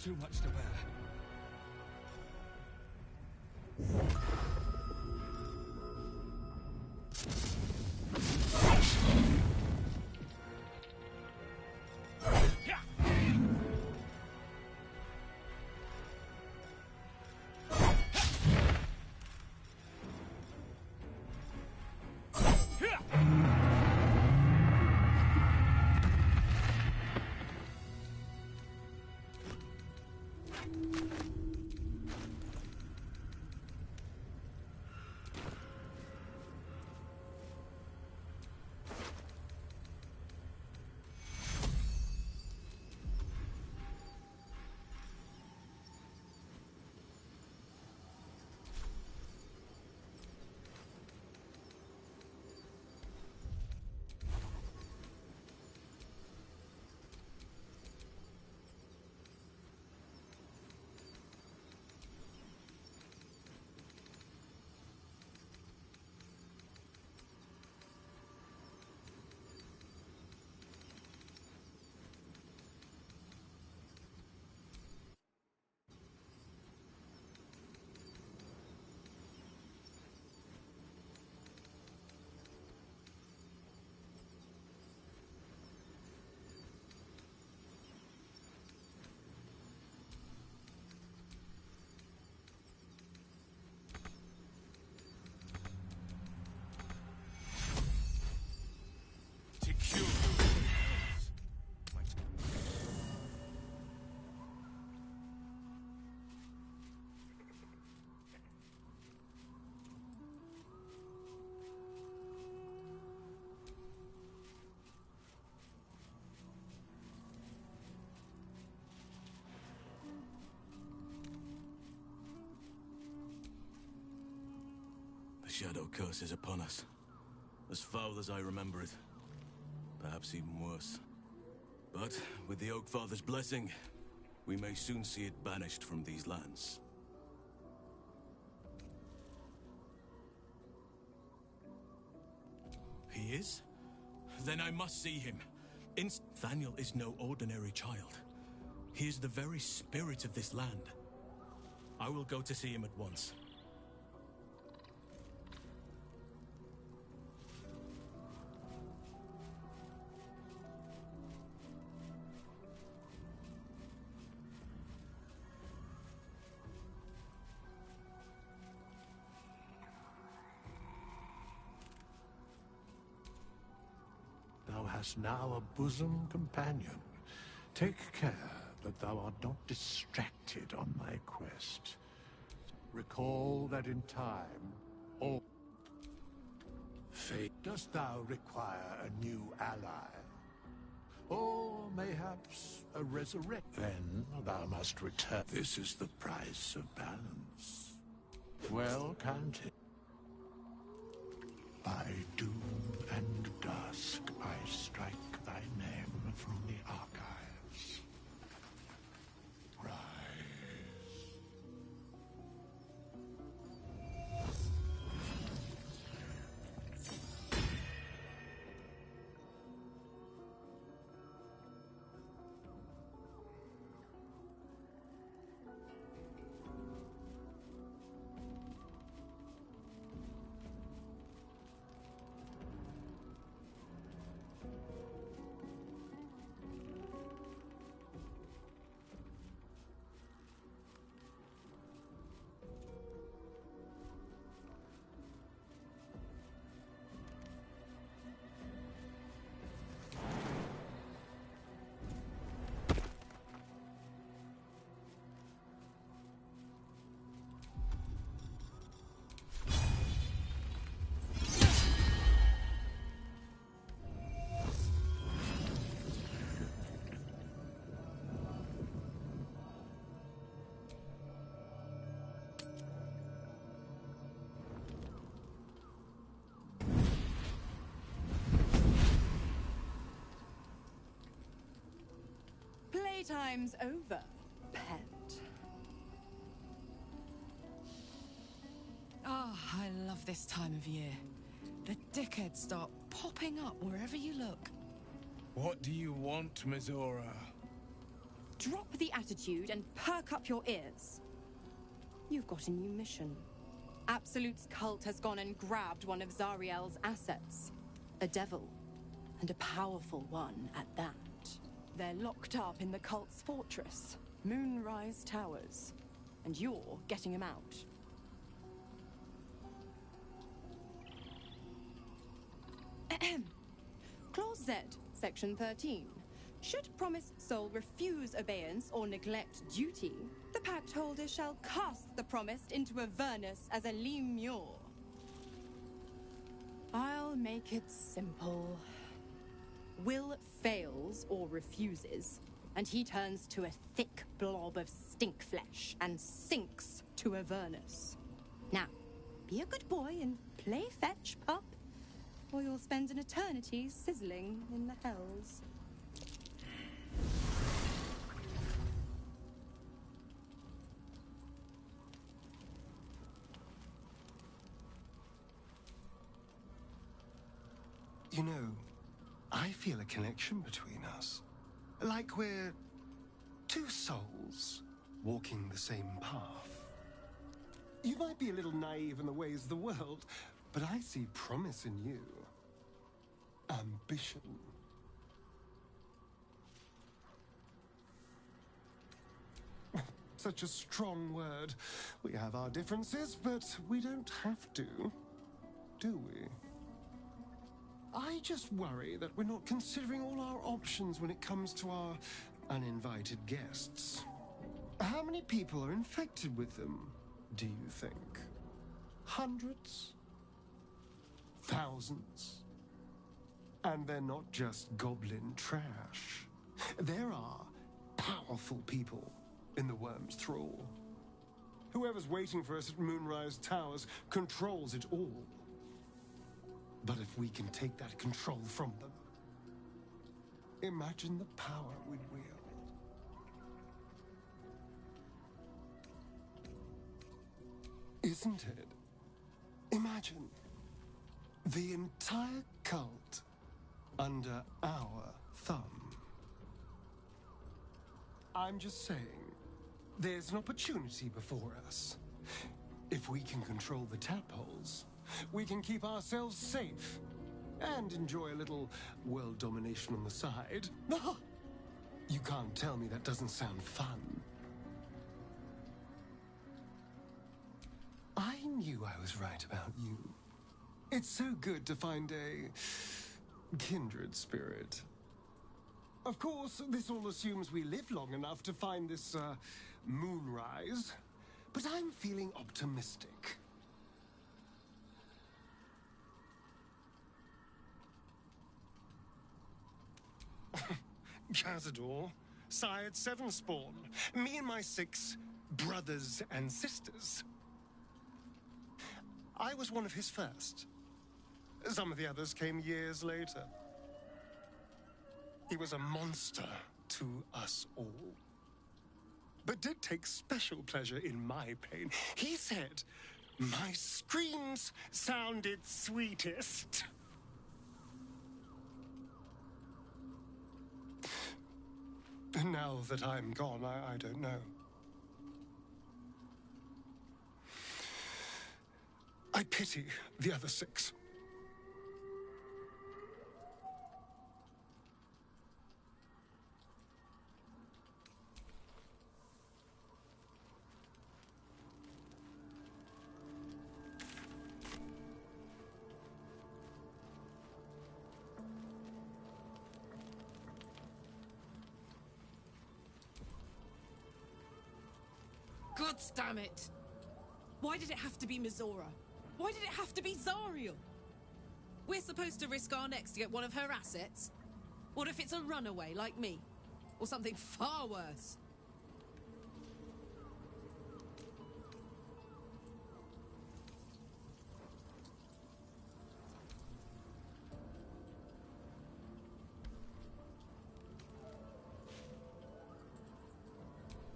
[SPEAKER 15] Too much to bear.
[SPEAKER 17] The Shadow Curse is upon us. As foul as I remember it. Perhaps even worse. But with the Oak Father's blessing, we may soon see it banished from these lands. He is? Then I must see him. Thaniel is no ordinary child. He is the very spirit of this land. I will go to see him at once.
[SPEAKER 12] Thou hast now a bosom companion. Take care that thou art not distracted on thy quest. Recall that in time, all... Fate, dost thou require a new ally? Or mayhaps a resurrect? Then thou must return. This is the price of balance. Well counted. By doom and dusk I strike thy name from the archives. Rise.
[SPEAKER 21] Playtime's over, pet.
[SPEAKER 4] Ah, I love this time of year. The dickheads start popping up wherever you look.
[SPEAKER 6] What do you want, Mizora?
[SPEAKER 21] Drop the attitude and perk up your ears. You've got a new mission. Absolute's cult has gone and grabbed one of Zariel's assets. A devil, and a powerful one at that. They're locked up in the cult's fortress, Moonrise Towers, and you're getting them out. Clause Z, Section 13. Should promised soul refuse obeyance or neglect duty, the pact holder shall cast the promised into Avernus as a lemure. I'll make it simple. Will fails or refuses, and he turns to a thick blob of stink flesh and sinks to Avernus. Now, be a good boy and play fetch, pup, or you'll spend an eternity sizzling in the hells.
[SPEAKER 22] You know, I feel a connection between us. Like we're two souls walking the same path. You might be a little naive in the ways of the world, but I see promise in you. Ambition. Such a strong word. We have our differences, but we don't have to, do we? I just worry that we're not considering all our options when it comes to our uninvited guests. How many people are infected with them, do you think? Hundreds? Thousands? And they're not just goblin trash. There are powerful people in the Worm's thrall. Whoever's waiting for us at Moonrise Towers controls it all. But if we can take that control from them, imagine the power we'd wield. Isn't it? Imagine the entire cult under our thumb. I'm just saying, there's an opportunity before us. If we can control the tadpoles, we can keep ourselves safe and enjoy a little world domination on the side. You can't tell me that doesn't sound fun. I knew I was right about you. It's so good to find a kindred spirit. Of course, this all assumes we live long enough to find this, moonrise, but I'm feeling optimistic. Cazador, sired 7 spawn. Me and my 6 brothers and sisters. I was one of his first. Some of the others came years later. He was a monster to us all. But did take special pleasure in my pain. He said, my screams sounded sweetest. And now that I'm gone, I don't know. I pity the other 6.
[SPEAKER 4] God damn it! Why did it have to be Mizora? Why did it have to be Zariel? We're supposed to risk our necks to get one of her assets? What if it's a runaway like me? Or something far worse?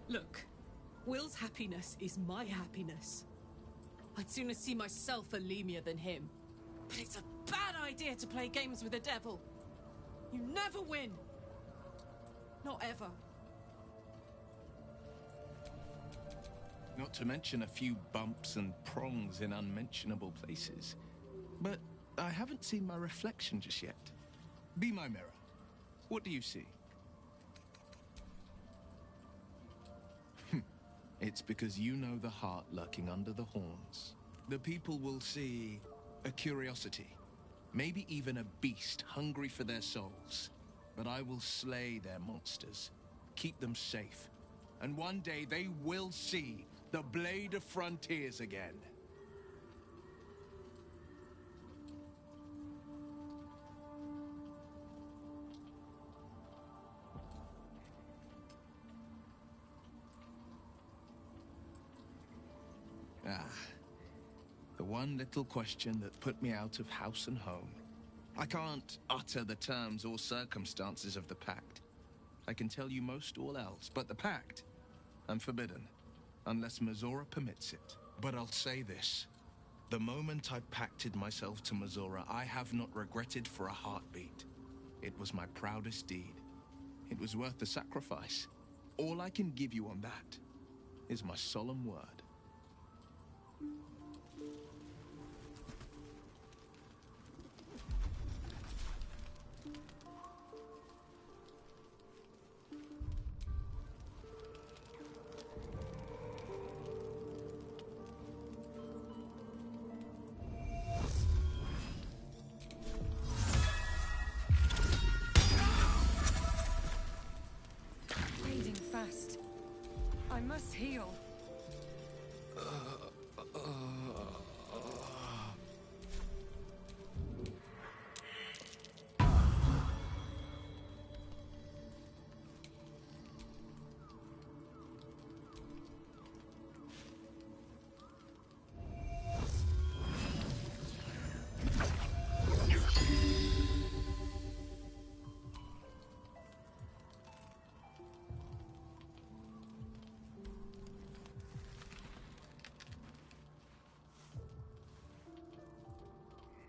[SPEAKER 4] Look, Will's happiness is my happiness. I'd sooner see myself a Lemur than him. But it's a bad idea to play games with the devil. You never win. Not ever.
[SPEAKER 1] Not to mention a few bumps and prongs in unmentionable places. But I haven't seen my reflection just yet. Be my mirror. What do you see? It's because you know the heart lurking under the horns. The people will see a curiosity, maybe even a beast hungry for their souls. But I will slay their monsters, keep them safe, and one day they will see the Blade of Frontiers again. The one little question that put me out of house and home. I can't utter the terms or circumstances of the pact. I can tell you most all else, but the pact, I'm forbidden, unless Mizora permits it. But I'll say this. The moment I pacted myself to Mizora, I have not regretted for a heartbeat. It was my proudest deed. It was worth the sacrifice. All I can give you on that is my solemn word.
[SPEAKER 16] I must heal.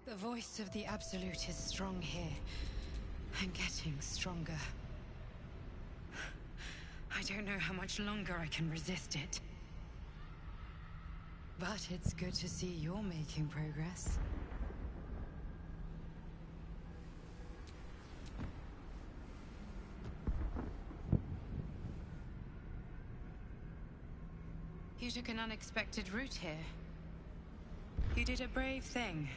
[SPEAKER 16] The voice of the Absolute is strong here, and getting stronger. I don't know how much longer I can resist it. But it's good to see you're making progress. You took an unexpected route here. You did a brave thing.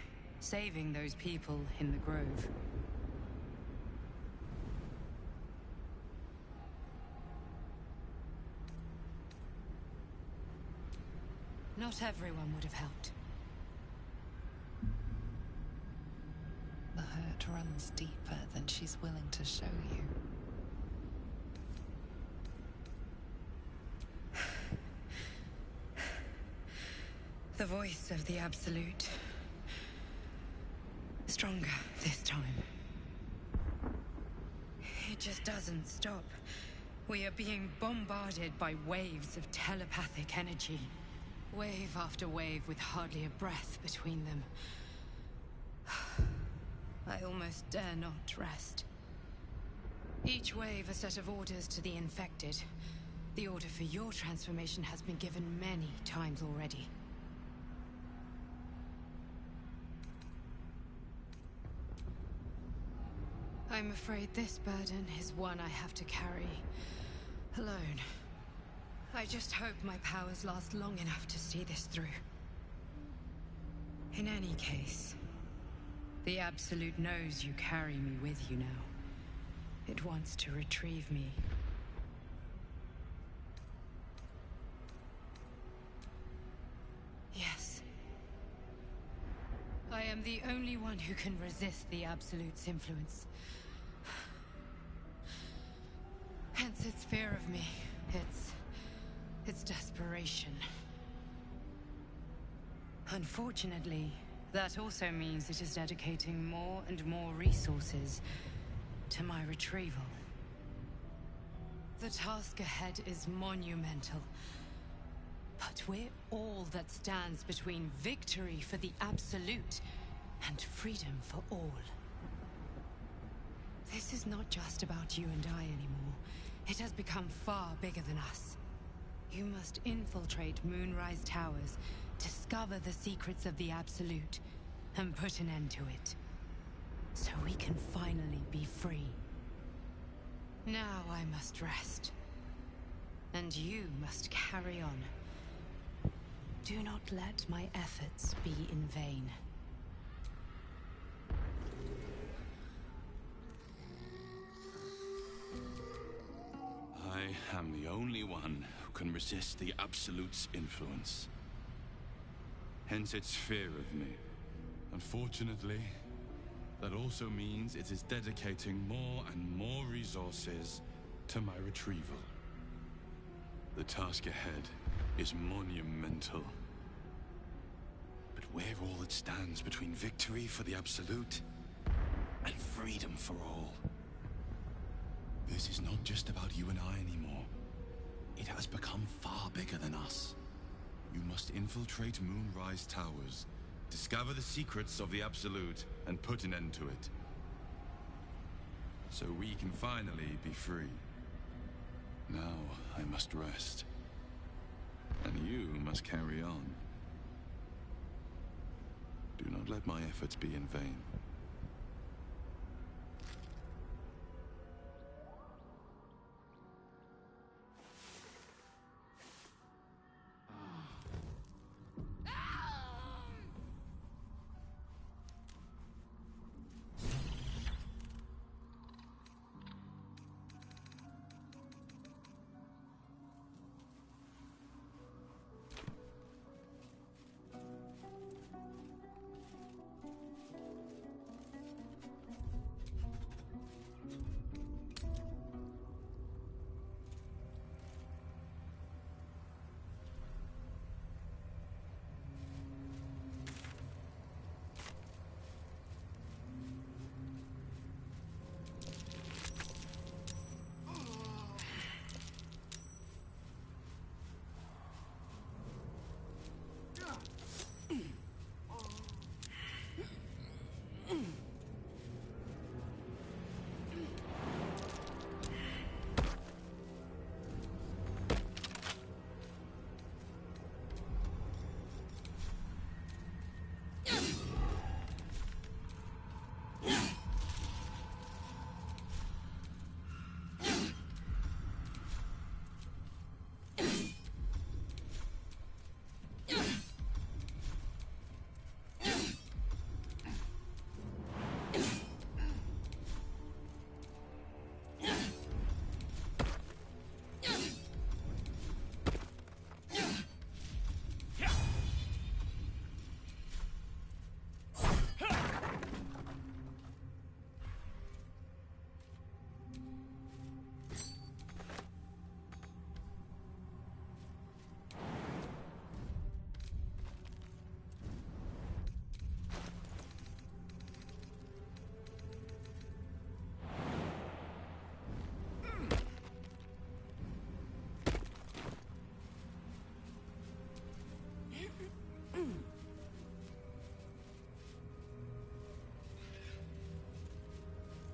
[SPEAKER 16] Saving those people in the grove. Not everyone would have helped.
[SPEAKER 10] The hurt runs deeper than she's willing to show you.
[SPEAKER 16] The voice of the Absolute. Stronger this time. It just doesn't stop. We are being bombarded by waves of telepathic energy. Wave after wave with hardly a breath between them. I almost dare not rest. Each wave a set of orders to the infected. The order for your transformation has been given many times already. I'm afraid this burden is one I have to carry alone. I just hope my powers last long enough to see this through. In any case, the Absolute knows you carry me with you now. It wants to retrieve me. Yes. I am the only one who can resist the Absolute's influence. Hence its fear of me, its desperation. Unfortunately, that also means it is dedicating more and more resources to my retrieval. The task ahead is monumental. But we're all that stands between victory for the Absolute and freedom for all. This is not just about you and I anymore. It has become far bigger than us. You must infiltrate Moonrise Towers, discover the secrets of the Absolute, and put an end to it. So we can finally be free. Now I must rest. And you must carry on. Do not let my efforts be in vain.
[SPEAKER 17] I am the only one who can resist the Absolute's influence. Hence its fear of me. Unfortunately, that also means it is dedicating more and more resources to my retrieval. The task ahead is monumental. But we're all that stands between victory for the Absolute and freedom for all. This is not just about you and I anymore. It has become far bigger than us. You must infiltrate Moonrise Towers, discover the secrets of the Absolute, and put an end to it. So we can finally be free. Now I must rest. And you must carry on. Do not let my efforts be in vain.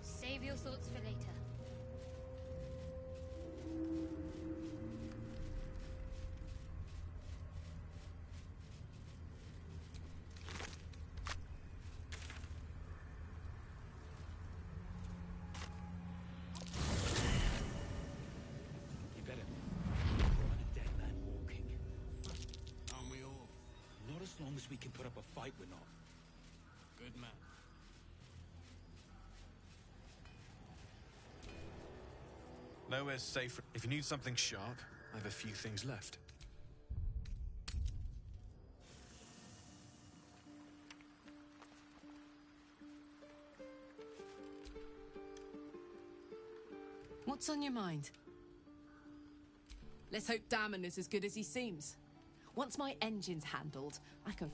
[SPEAKER 7] Save your thoughts for later.
[SPEAKER 15] You better run a dead man walking.
[SPEAKER 5] Aren't we all?
[SPEAKER 15] Not as long as we can put up a fight, we're not.
[SPEAKER 5] Good man.
[SPEAKER 2] Nowhere's safe. If you need something sharp, I have a few things left.
[SPEAKER 4] What's on your mind? Let's hope Damon is as good as he seems. Once my engine's handled, I can...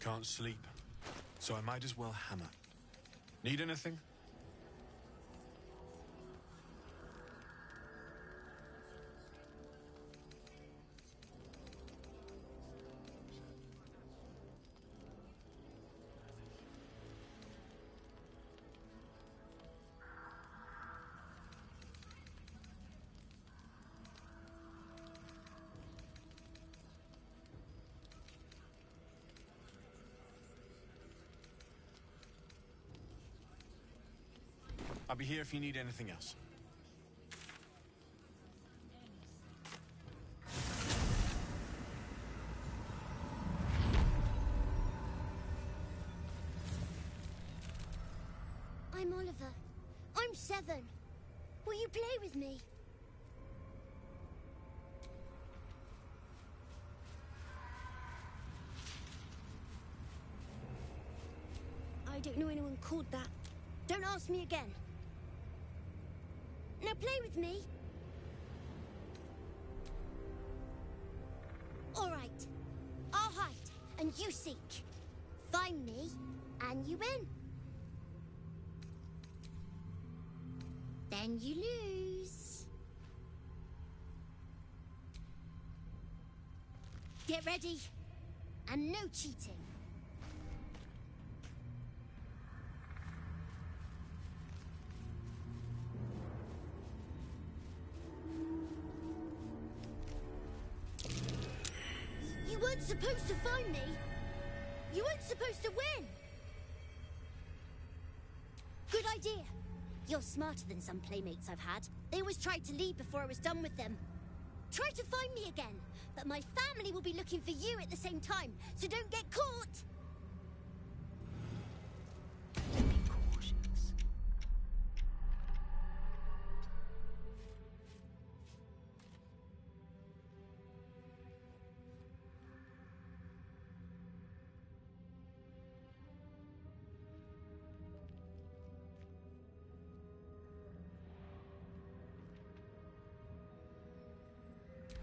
[SPEAKER 2] can't sleep, so I might as well hammer. Need anything? I'll be here if you need anything else.
[SPEAKER 19] I'm Oliver. I'm 7. Will you play with me? I don't know anyone called that. Don't ask me again. Now play with me. All right. I'll hide, and you seek. Find me, and you win. Then you lose. Get ready, and no cheating. You weren't supposed to find me. You weren't supposed to win. Good idea. You're smarter than some playmates I've had. They always tried to leave before I was done with them. Try to find me again, but my family will be looking for you at the same time, so don't get caught.
[SPEAKER 11] Be cautious.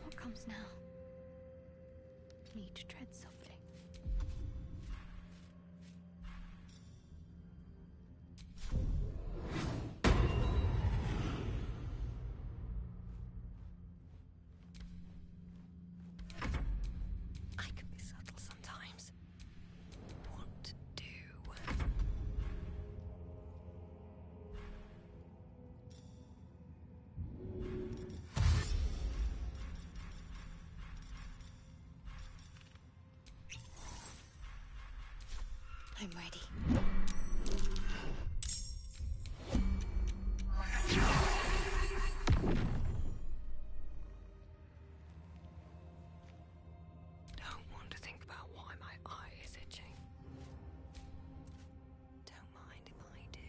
[SPEAKER 19] What comes now? Need to tread softly.
[SPEAKER 11] I can be subtle sometimes. What to do?
[SPEAKER 19] I'm ready.
[SPEAKER 11] Don't want to think about why my eye is itching. Don't mind if I do.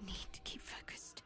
[SPEAKER 16] need to keep focused.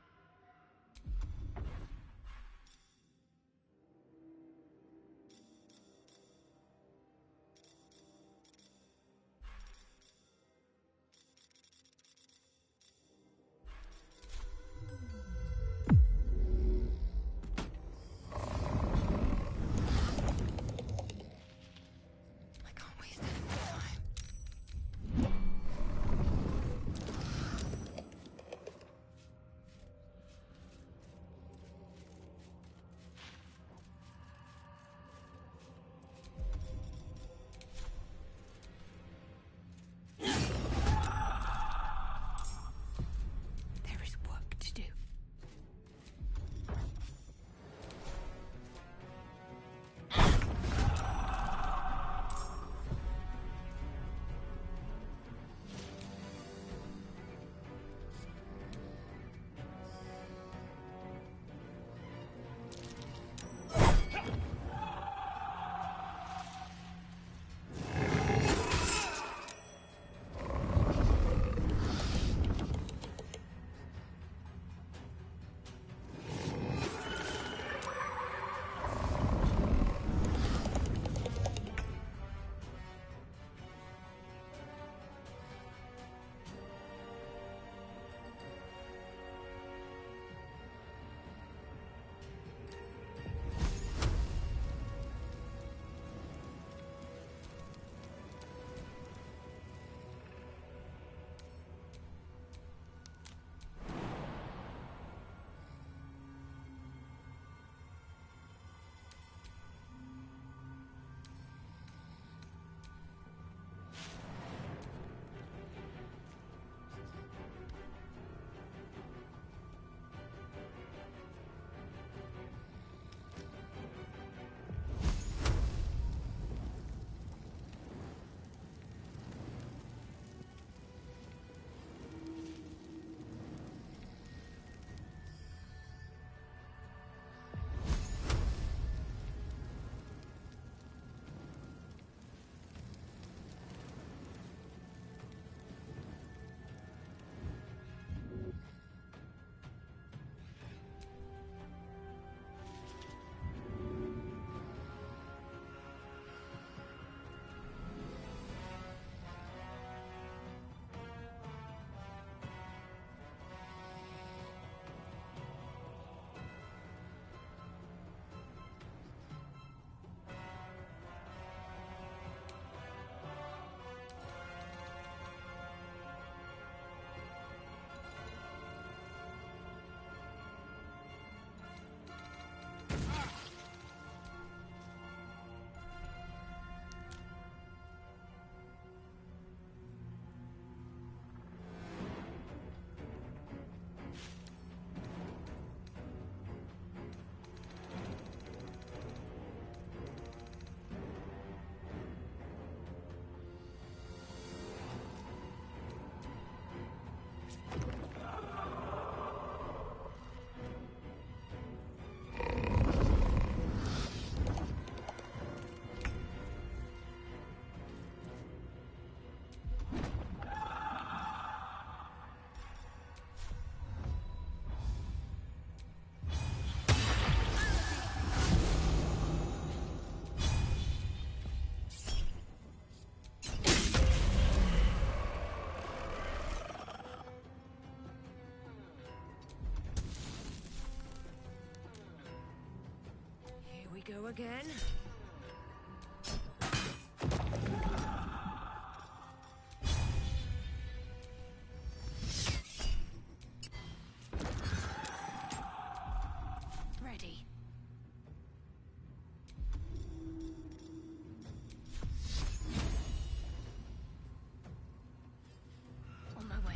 [SPEAKER 3] Go again.
[SPEAKER 16] Ready.
[SPEAKER 18] On my way.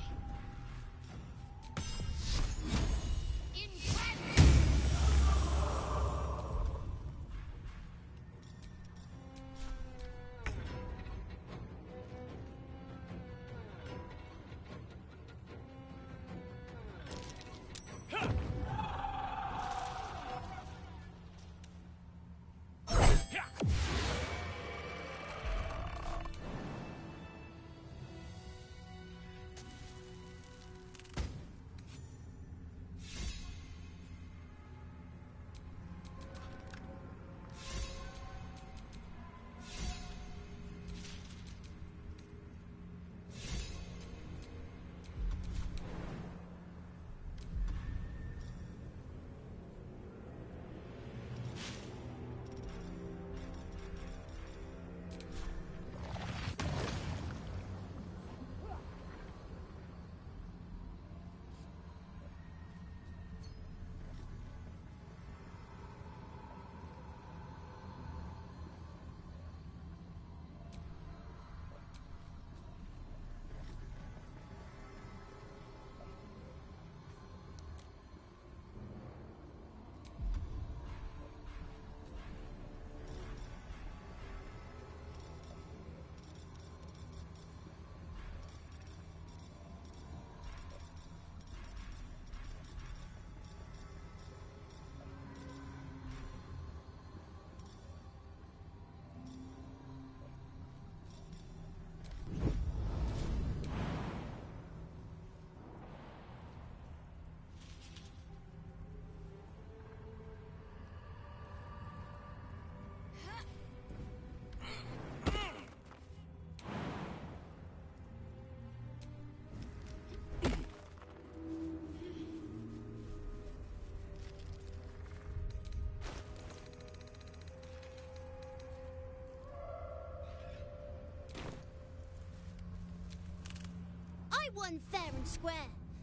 [SPEAKER 19] I won fair and square.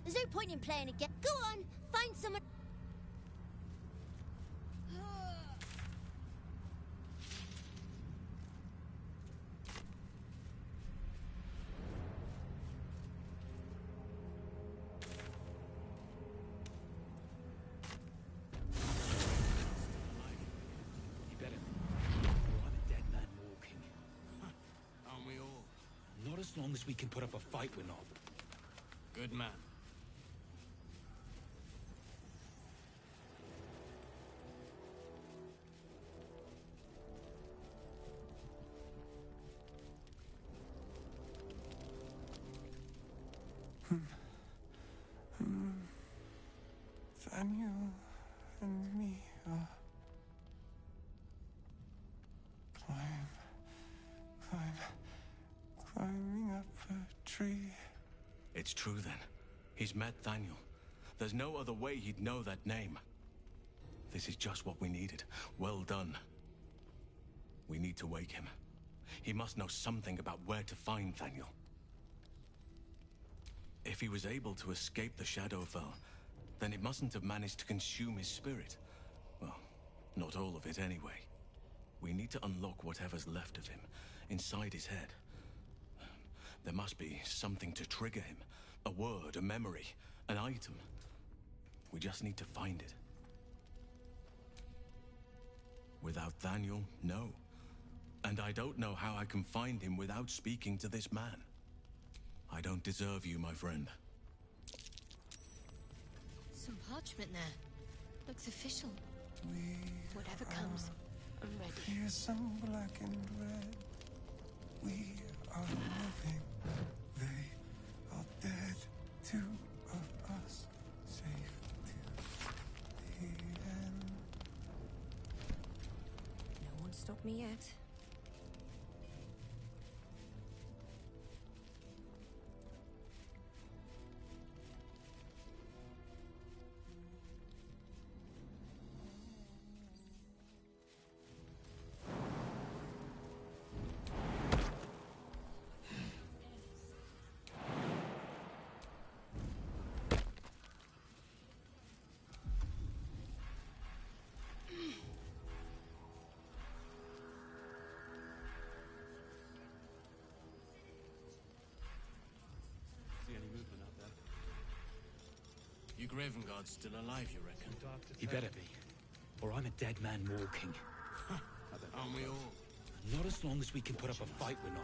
[SPEAKER 19] There's no point in playing again. Go on, find someone.
[SPEAKER 15] You better be. Or I'm a dead man walking.
[SPEAKER 5] Aren't we all?
[SPEAKER 15] Not as long as we can put up a fight, we're not.
[SPEAKER 5] Good man.
[SPEAKER 14] Daniel and me are climbing up a tree.
[SPEAKER 17] It's true then. He's met Daniel. There's no other way he'd know that name. This is just what we needed. Well done. We need to wake him. He must know something about where to find Daniel. If he was able to escape the Shadowfell, then it mustn't have managed to consume his spirit. Well, not all of it anyway. We need to unlock whatever's left of him, inside his head. There must be something to trigger him. A word, a memory, an item. We just need to find it. Without Daniel, no. And I don't know how I can find him without speaking to this man. I don't deserve you, my friend.
[SPEAKER 18] Some parchment there. Looks official. Whatever comes, I'm ready.
[SPEAKER 14] Fearsome black and red. We are living. They are dead. Two of us safe to the end.
[SPEAKER 3] No one stopped me yet.
[SPEAKER 5] See any movement out there? You Gravenguard's still alive, you reckon?
[SPEAKER 15] You better be. Or I'm a dead man walking.
[SPEAKER 5] Aren't we all?
[SPEAKER 15] Not as long as we can put up a fight, we're not.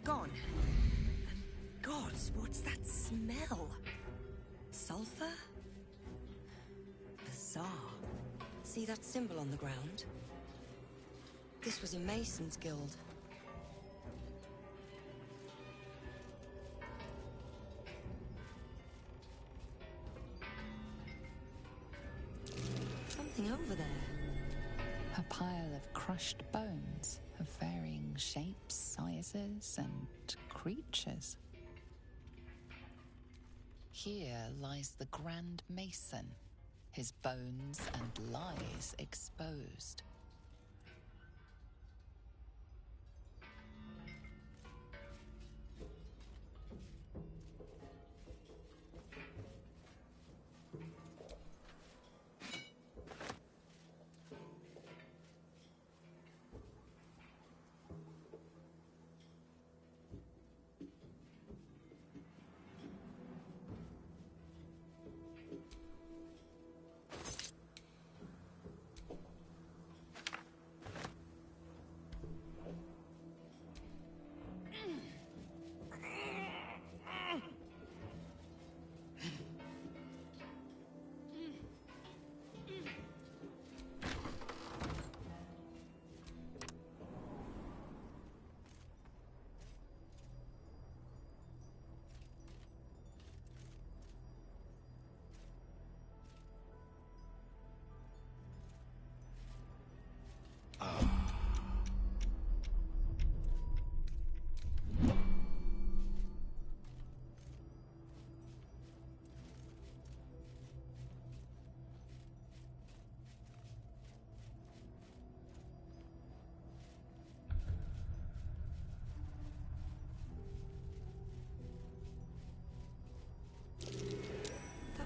[SPEAKER 9] gone. Gods, what's that smell? Sulfur? Bizarre. See that symbol on the ground? This was a Mason's Guild. Something over there.
[SPEAKER 10] A pile of crushed bones of varying shapes, sizes, and creatures. Here lies the Grand Mason, his bones and lies exposed.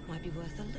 [SPEAKER 9] Might be worth a look.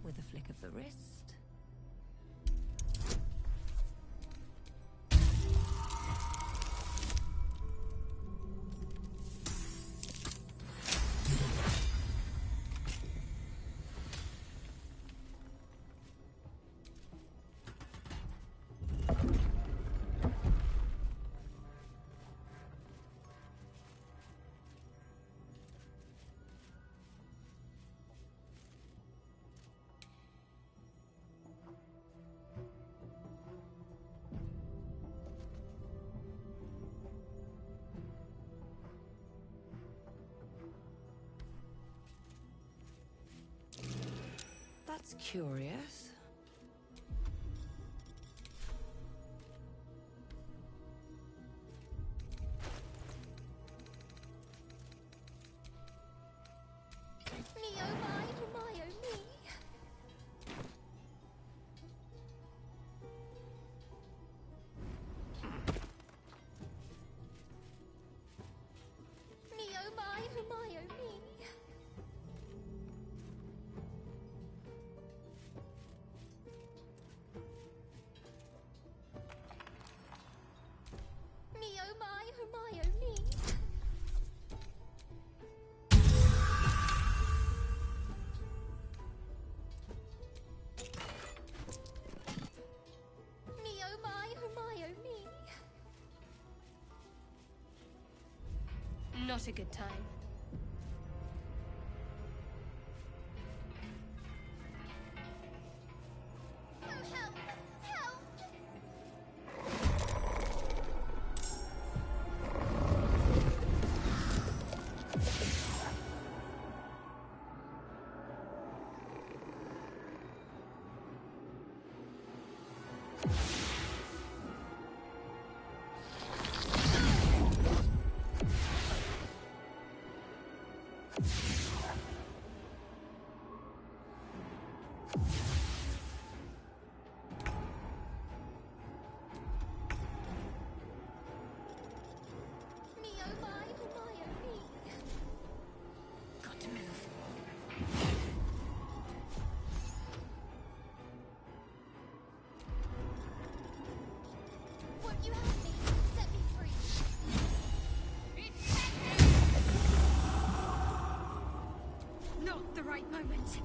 [SPEAKER 9] With a flick of the wrist. That's curious.
[SPEAKER 13] Not a good time. not the right moment.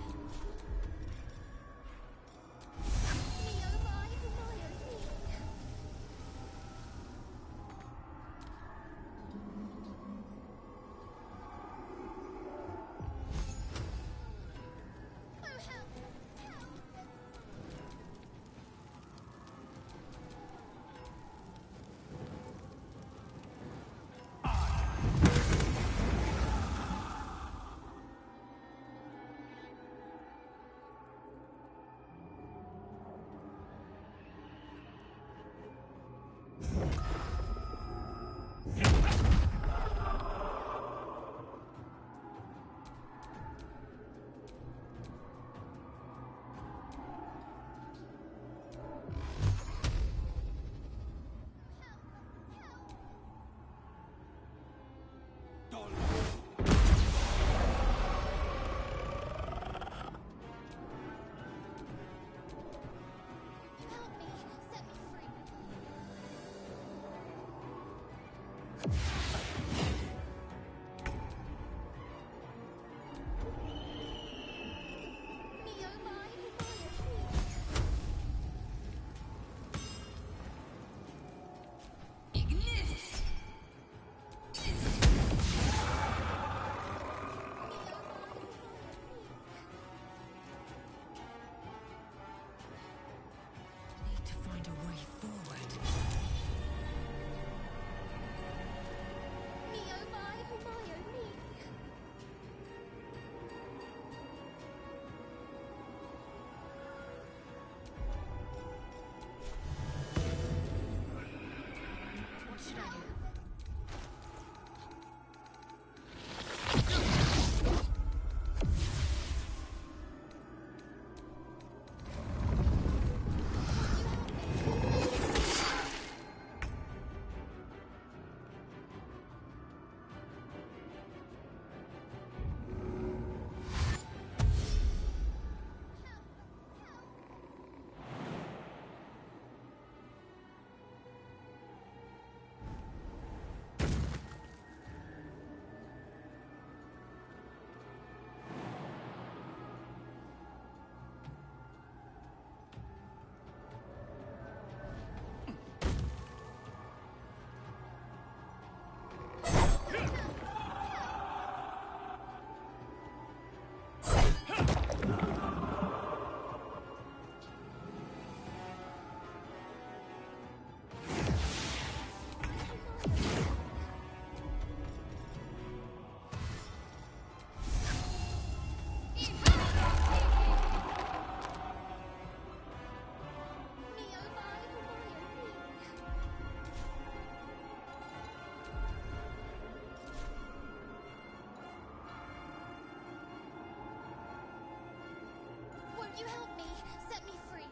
[SPEAKER 19] You help me, set me free.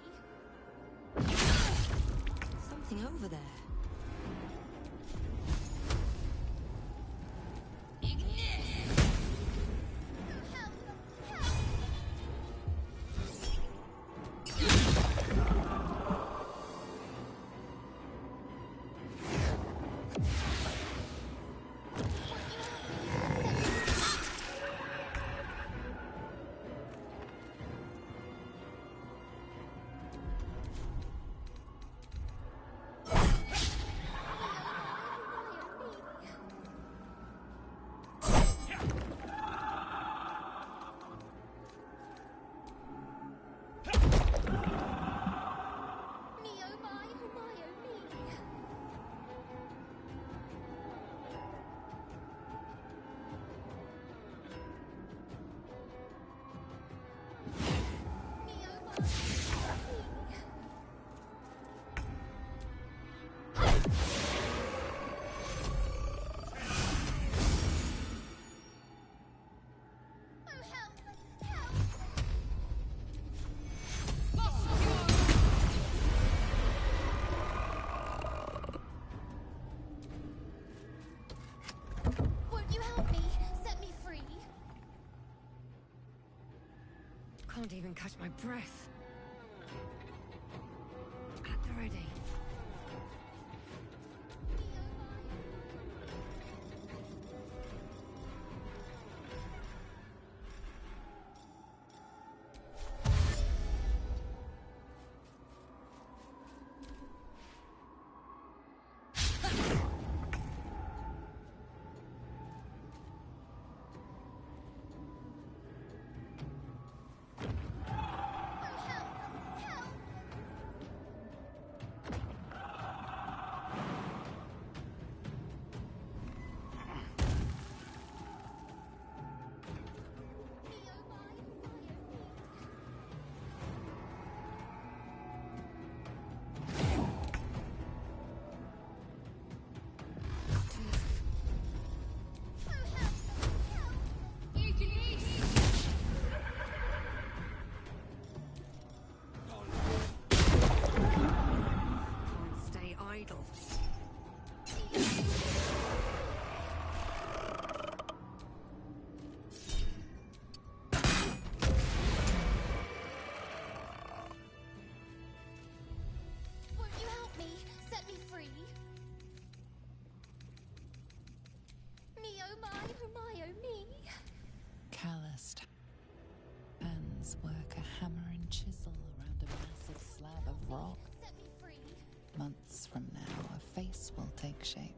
[SPEAKER 9] Something over there. Can't even catch my breath. At the ready.
[SPEAKER 10] hands work a hammer and chisel around a massive slab of rock.
[SPEAKER 19] Set me free.
[SPEAKER 10] Months from now, a face will take shape.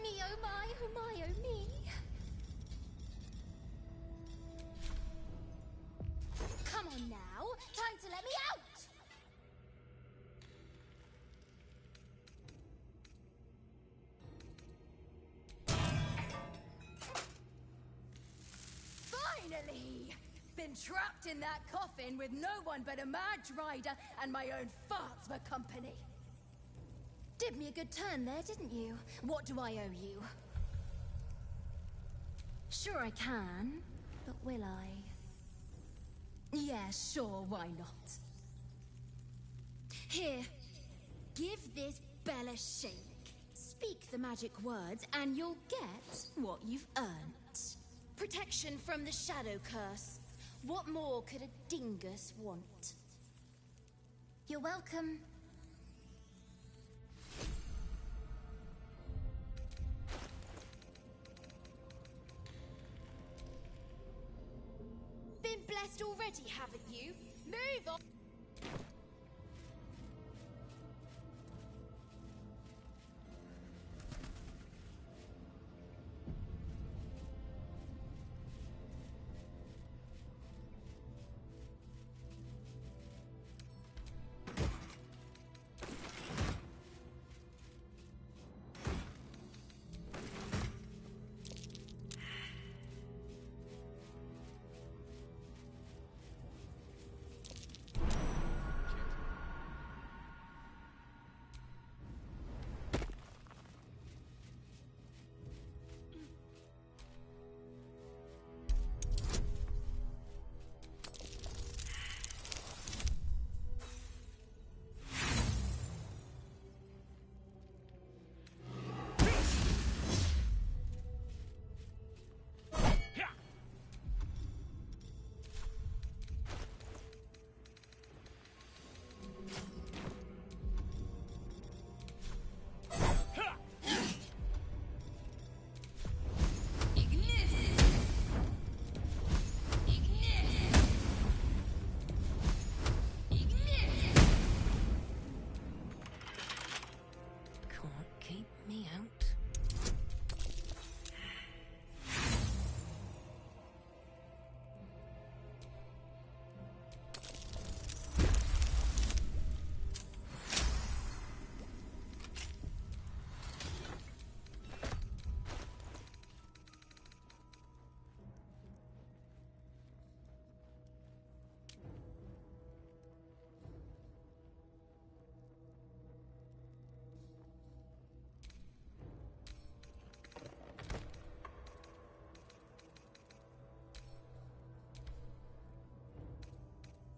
[SPEAKER 19] Me oh my, oh my, oh me. Come on now, time to let me out!
[SPEAKER 8] Finally! Been trapped in that coffin with no one but a mad rider and my own farts for company.
[SPEAKER 19] Did me a good turn there, didn't you? What do I owe you? Sure I can, but will I? Yeah, sure, why not? Here, give this bell a shake. Speak the magic words and you'll get what you've earned. Protection from the shadow curse. What more could a dingus want? You're welcome. Been blessed already, haven't you? Move on!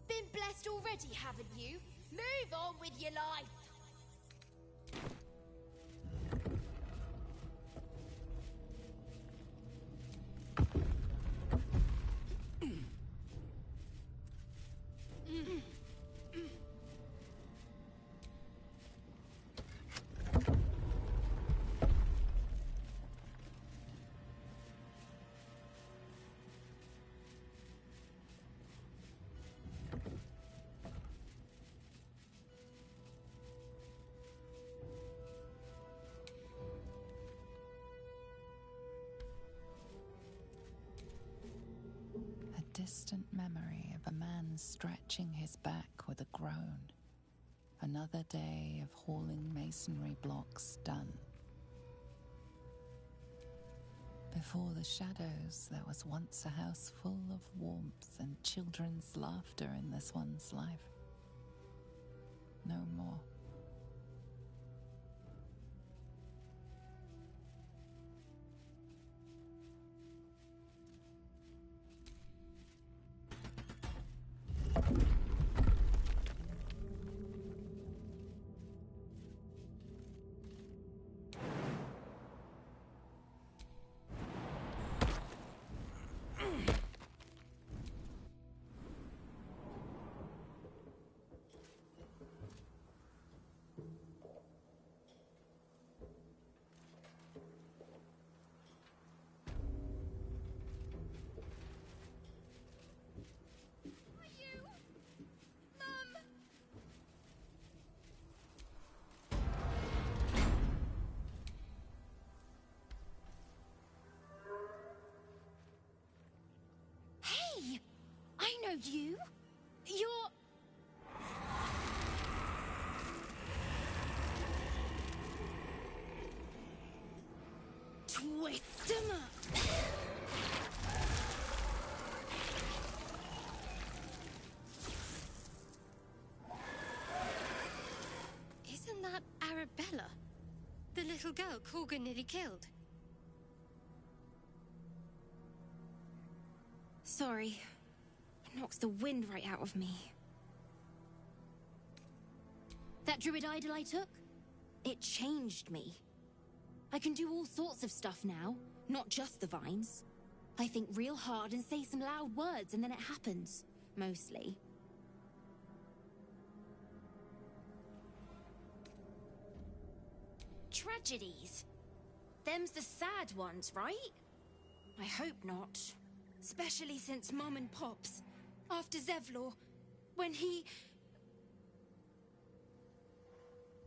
[SPEAKER 19] Been blessed already, haven't you? Move on with your life!
[SPEAKER 10] Distant memory of a man stretching his back with a groan. Another day of hauling masonry blocks done. Before the shadows, there was once a house full of warmth and children's laughter in this one's life. No more.
[SPEAKER 19] You? You're... Twist 'em up!
[SPEAKER 13] Isn't that Arabella? The little girl Corgan nearly killed.
[SPEAKER 19] Sorry. It knocks the wind right out of me. That druid idol I took? It changed me. I can do all sorts of stuff now, not just the vines. I think real hard and say some loud words and then it happens. Mostly. Tragedies. Them's the sad ones, right? I hope not. Especially since Mum and Pops, after Zevlor, when he...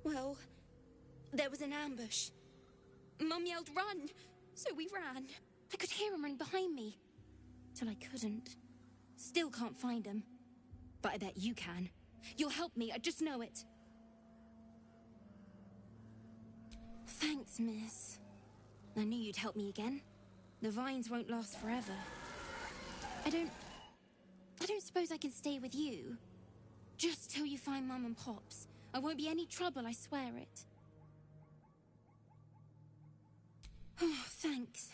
[SPEAKER 19] Well, there was an ambush. Mum yelled, "Run!" So we ran. I could hear him running behind me. Till I couldn't. Still can't find him. But I bet you can. You'll help me, I just know it. Thanks, miss. I knew you'd help me again. The vines won't last forever. I don't suppose I can stay with you. Just till you find Mum and Pops. I won't be any trouble, I swear it. Oh, thanks.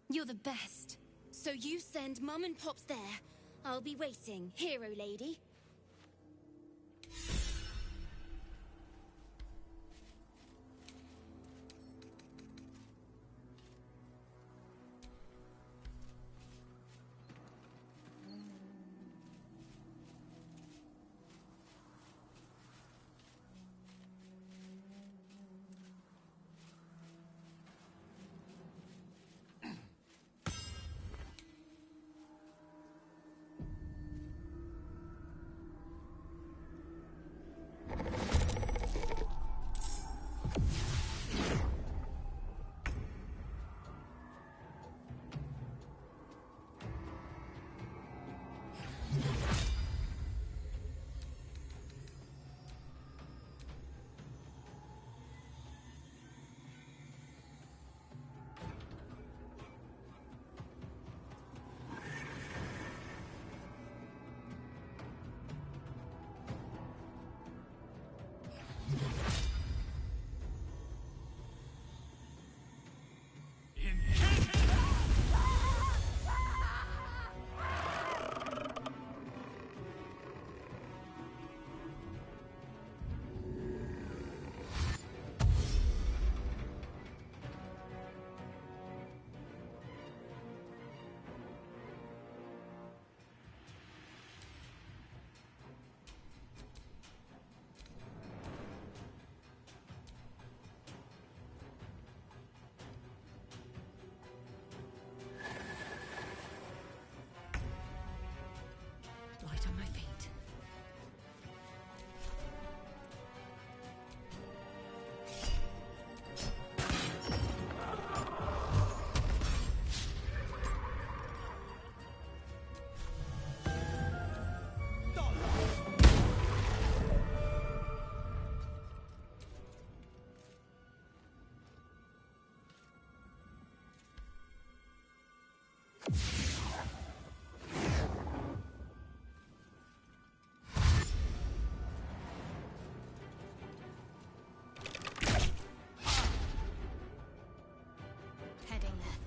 [SPEAKER 19] You're the best. So you send Mum and Pops there. I'll be waiting, hero lady. Light on my feet. Heading there.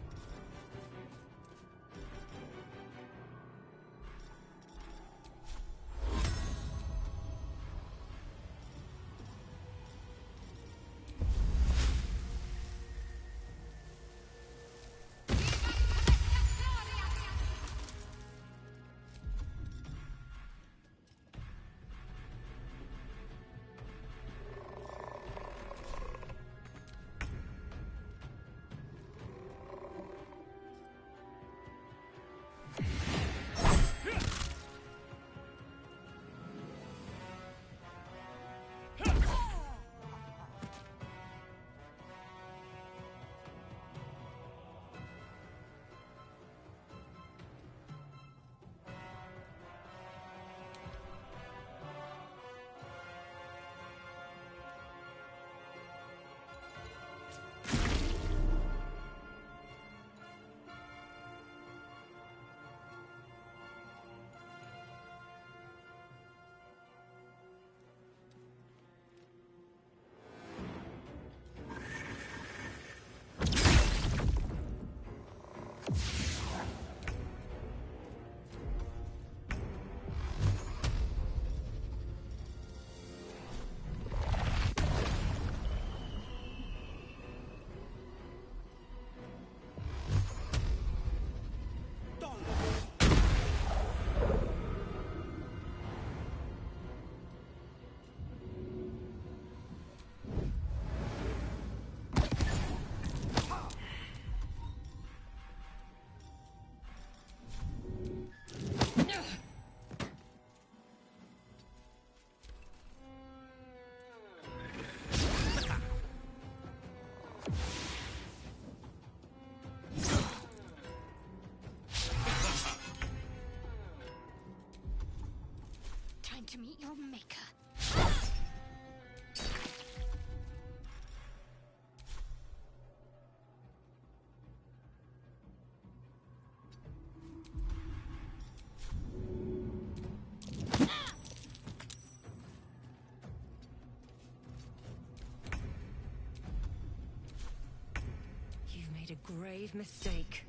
[SPEAKER 13] to meet your maker.
[SPEAKER 9] You've made a grave mistake.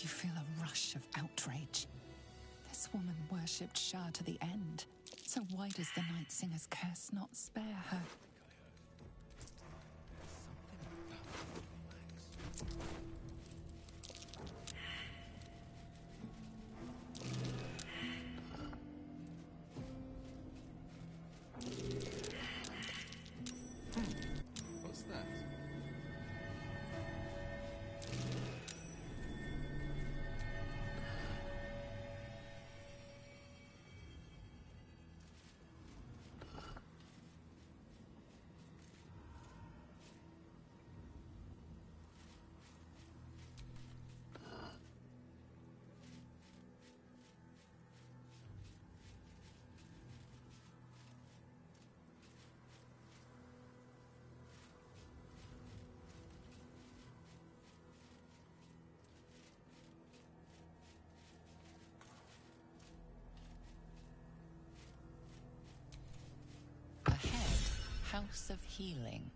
[SPEAKER 10] You feel a rush of outrage. This woman worshipped Shah to the end. So why does the Night Singer's curse not spare her?
[SPEAKER 1] What's that?
[SPEAKER 10] Ahead, House of Healing.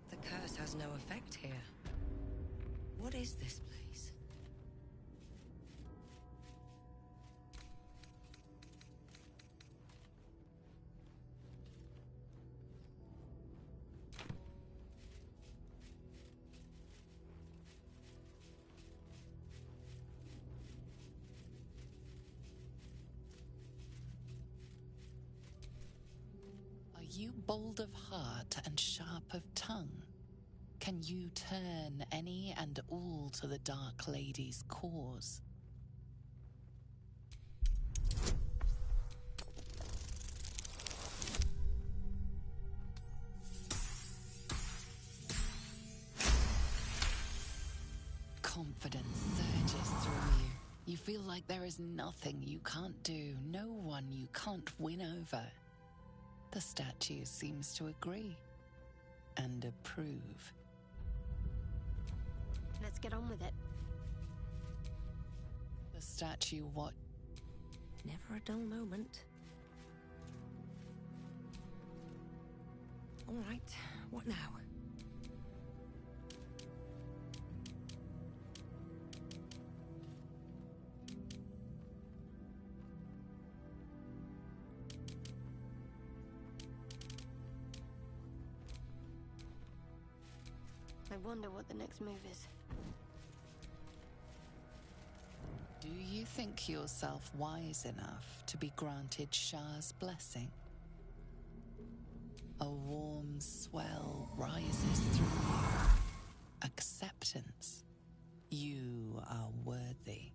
[SPEAKER 9] The curse has has no effect here. What is this place?
[SPEAKER 10] Are you bold of heart and sharp of tongue? Can you turn any and all to the Dark Lady's cause? Confidence surges through you. You feel like there is nothing you can't do, no one you can't win over. The statue seems to agree and approve.
[SPEAKER 13] Let's get on with it.
[SPEAKER 10] The statue what?
[SPEAKER 9] Never a dull moment. All right, what now?
[SPEAKER 13] I wonder what the next move is.
[SPEAKER 10] Do you think yourself wise enough to be granted Shah's blessing? A warm swell rises through you. Acceptance. You are worthy.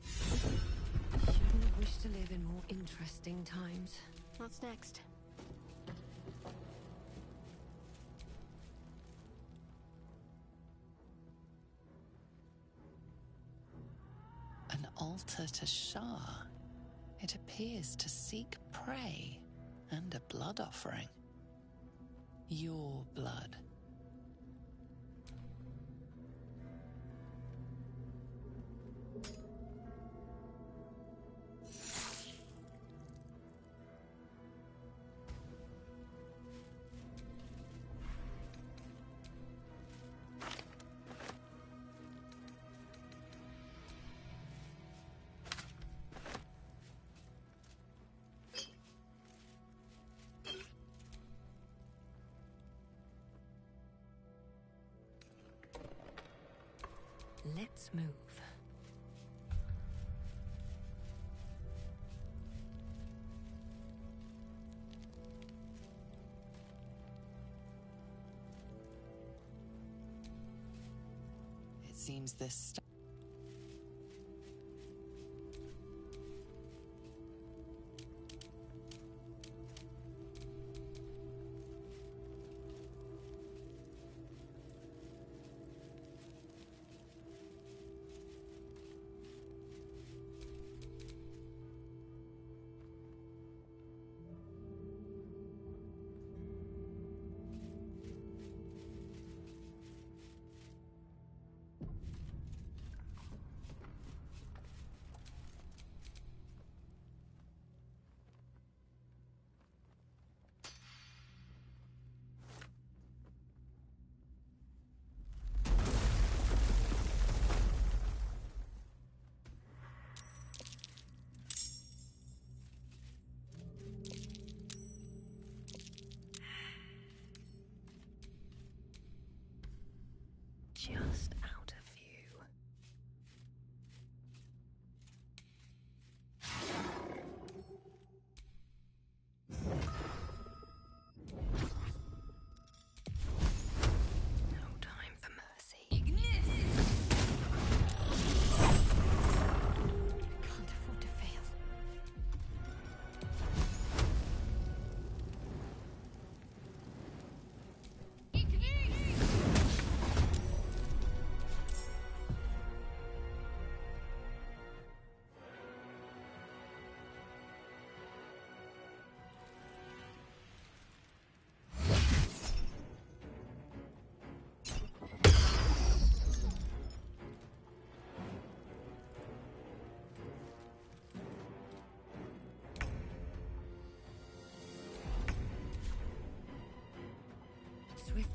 [SPEAKER 9] Shouldn't have wished to live in more interesting times.
[SPEAKER 13] What's next?
[SPEAKER 10] An altar to Shah. It appears to seek prey and a blood offering. Your blood.
[SPEAKER 9] Let's move.
[SPEAKER 10] It seems this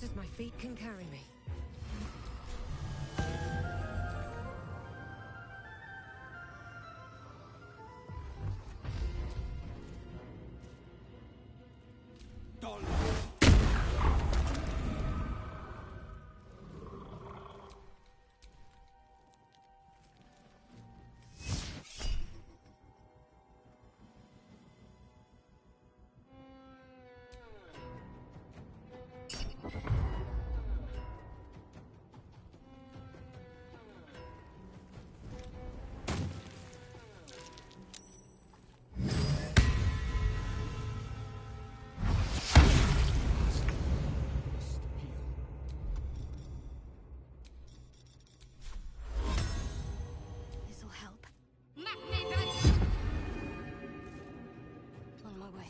[SPEAKER 9] fast as my feet can carry me.
[SPEAKER 19] This'll help. On my way.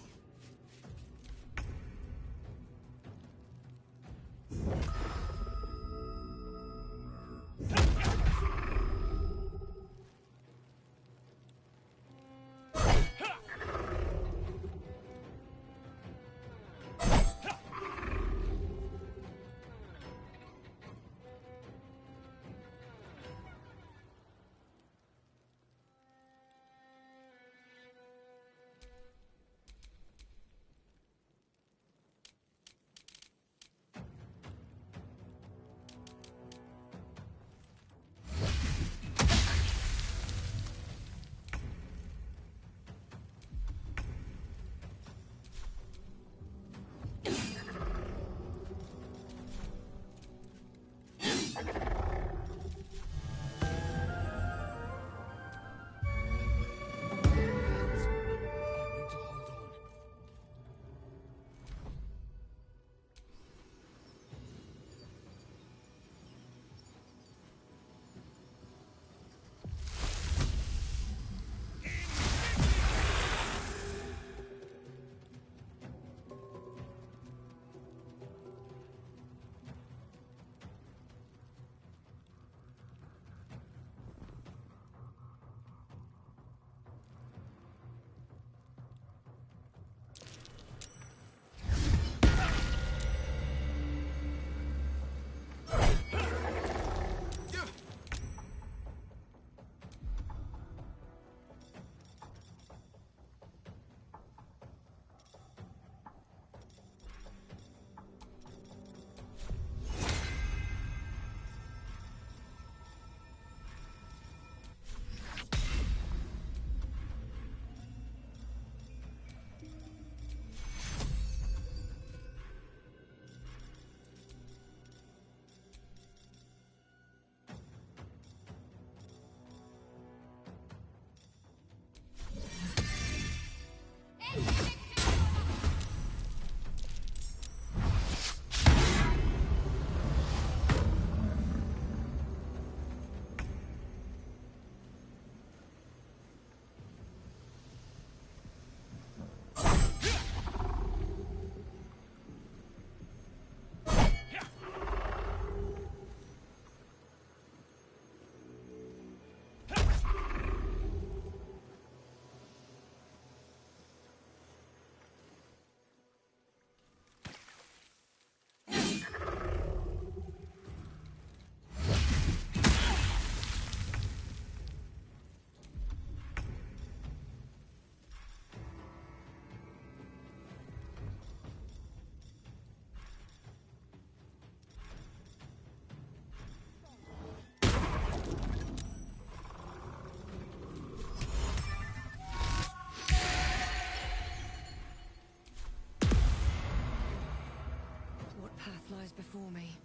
[SPEAKER 9] lies before me.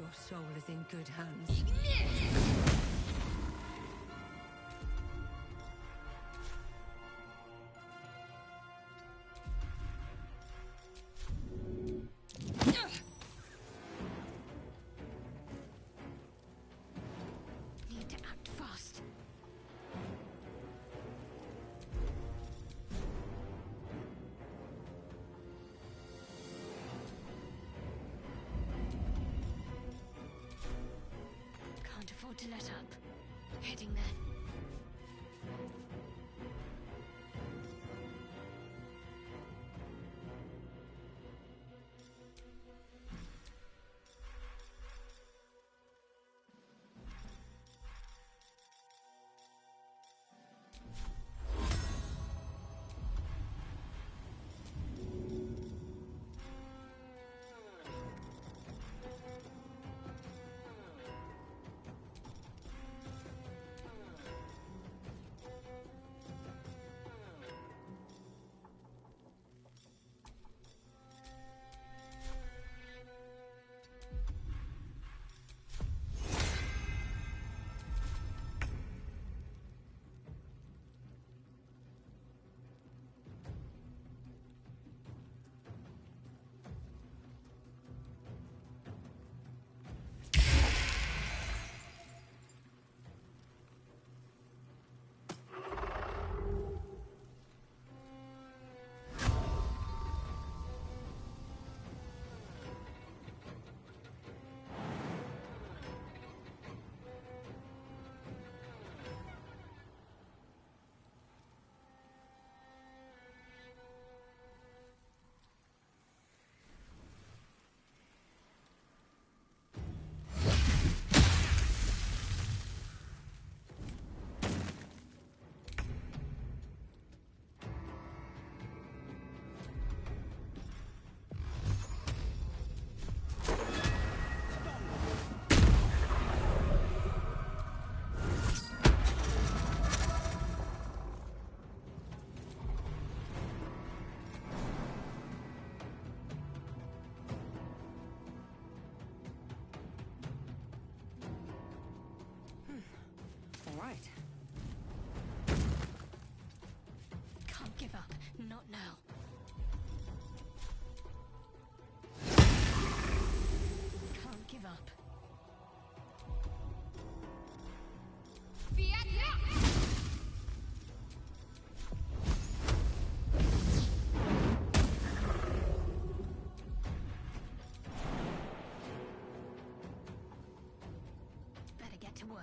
[SPEAKER 21] Your soul is in good hands.
[SPEAKER 18] Need to act fast. Can't afford to let up. Heading there.
[SPEAKER 21] All right.
[SPEAKER 18] Can't give up. Not now. Can't give up. Better get to work.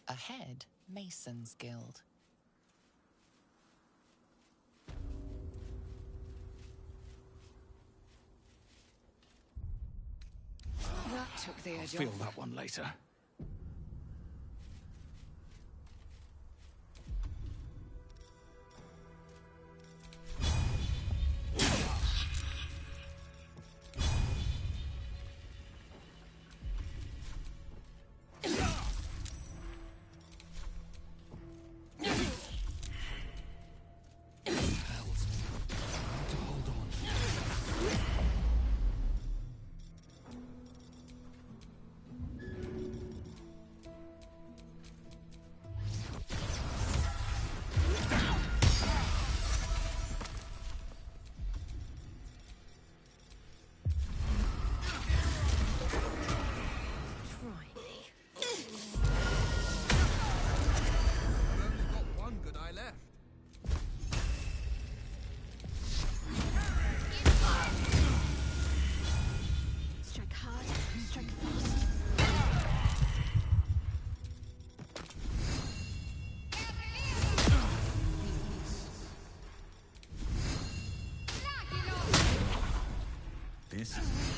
[SPEAKER 10] Ahead, Mason's Guild.
[SPEAKER 21] That
[SPEAKER 16] took the
[SPEAKER 5] I'll
[SPEAKER 16] edge
[SPEAKER 5] feel
[SPEAKER 16] off.
[SPEAKER 5] that one later.
[SPEAKER 18] Strike hard, strike fast.
[SPEAKER 17] This is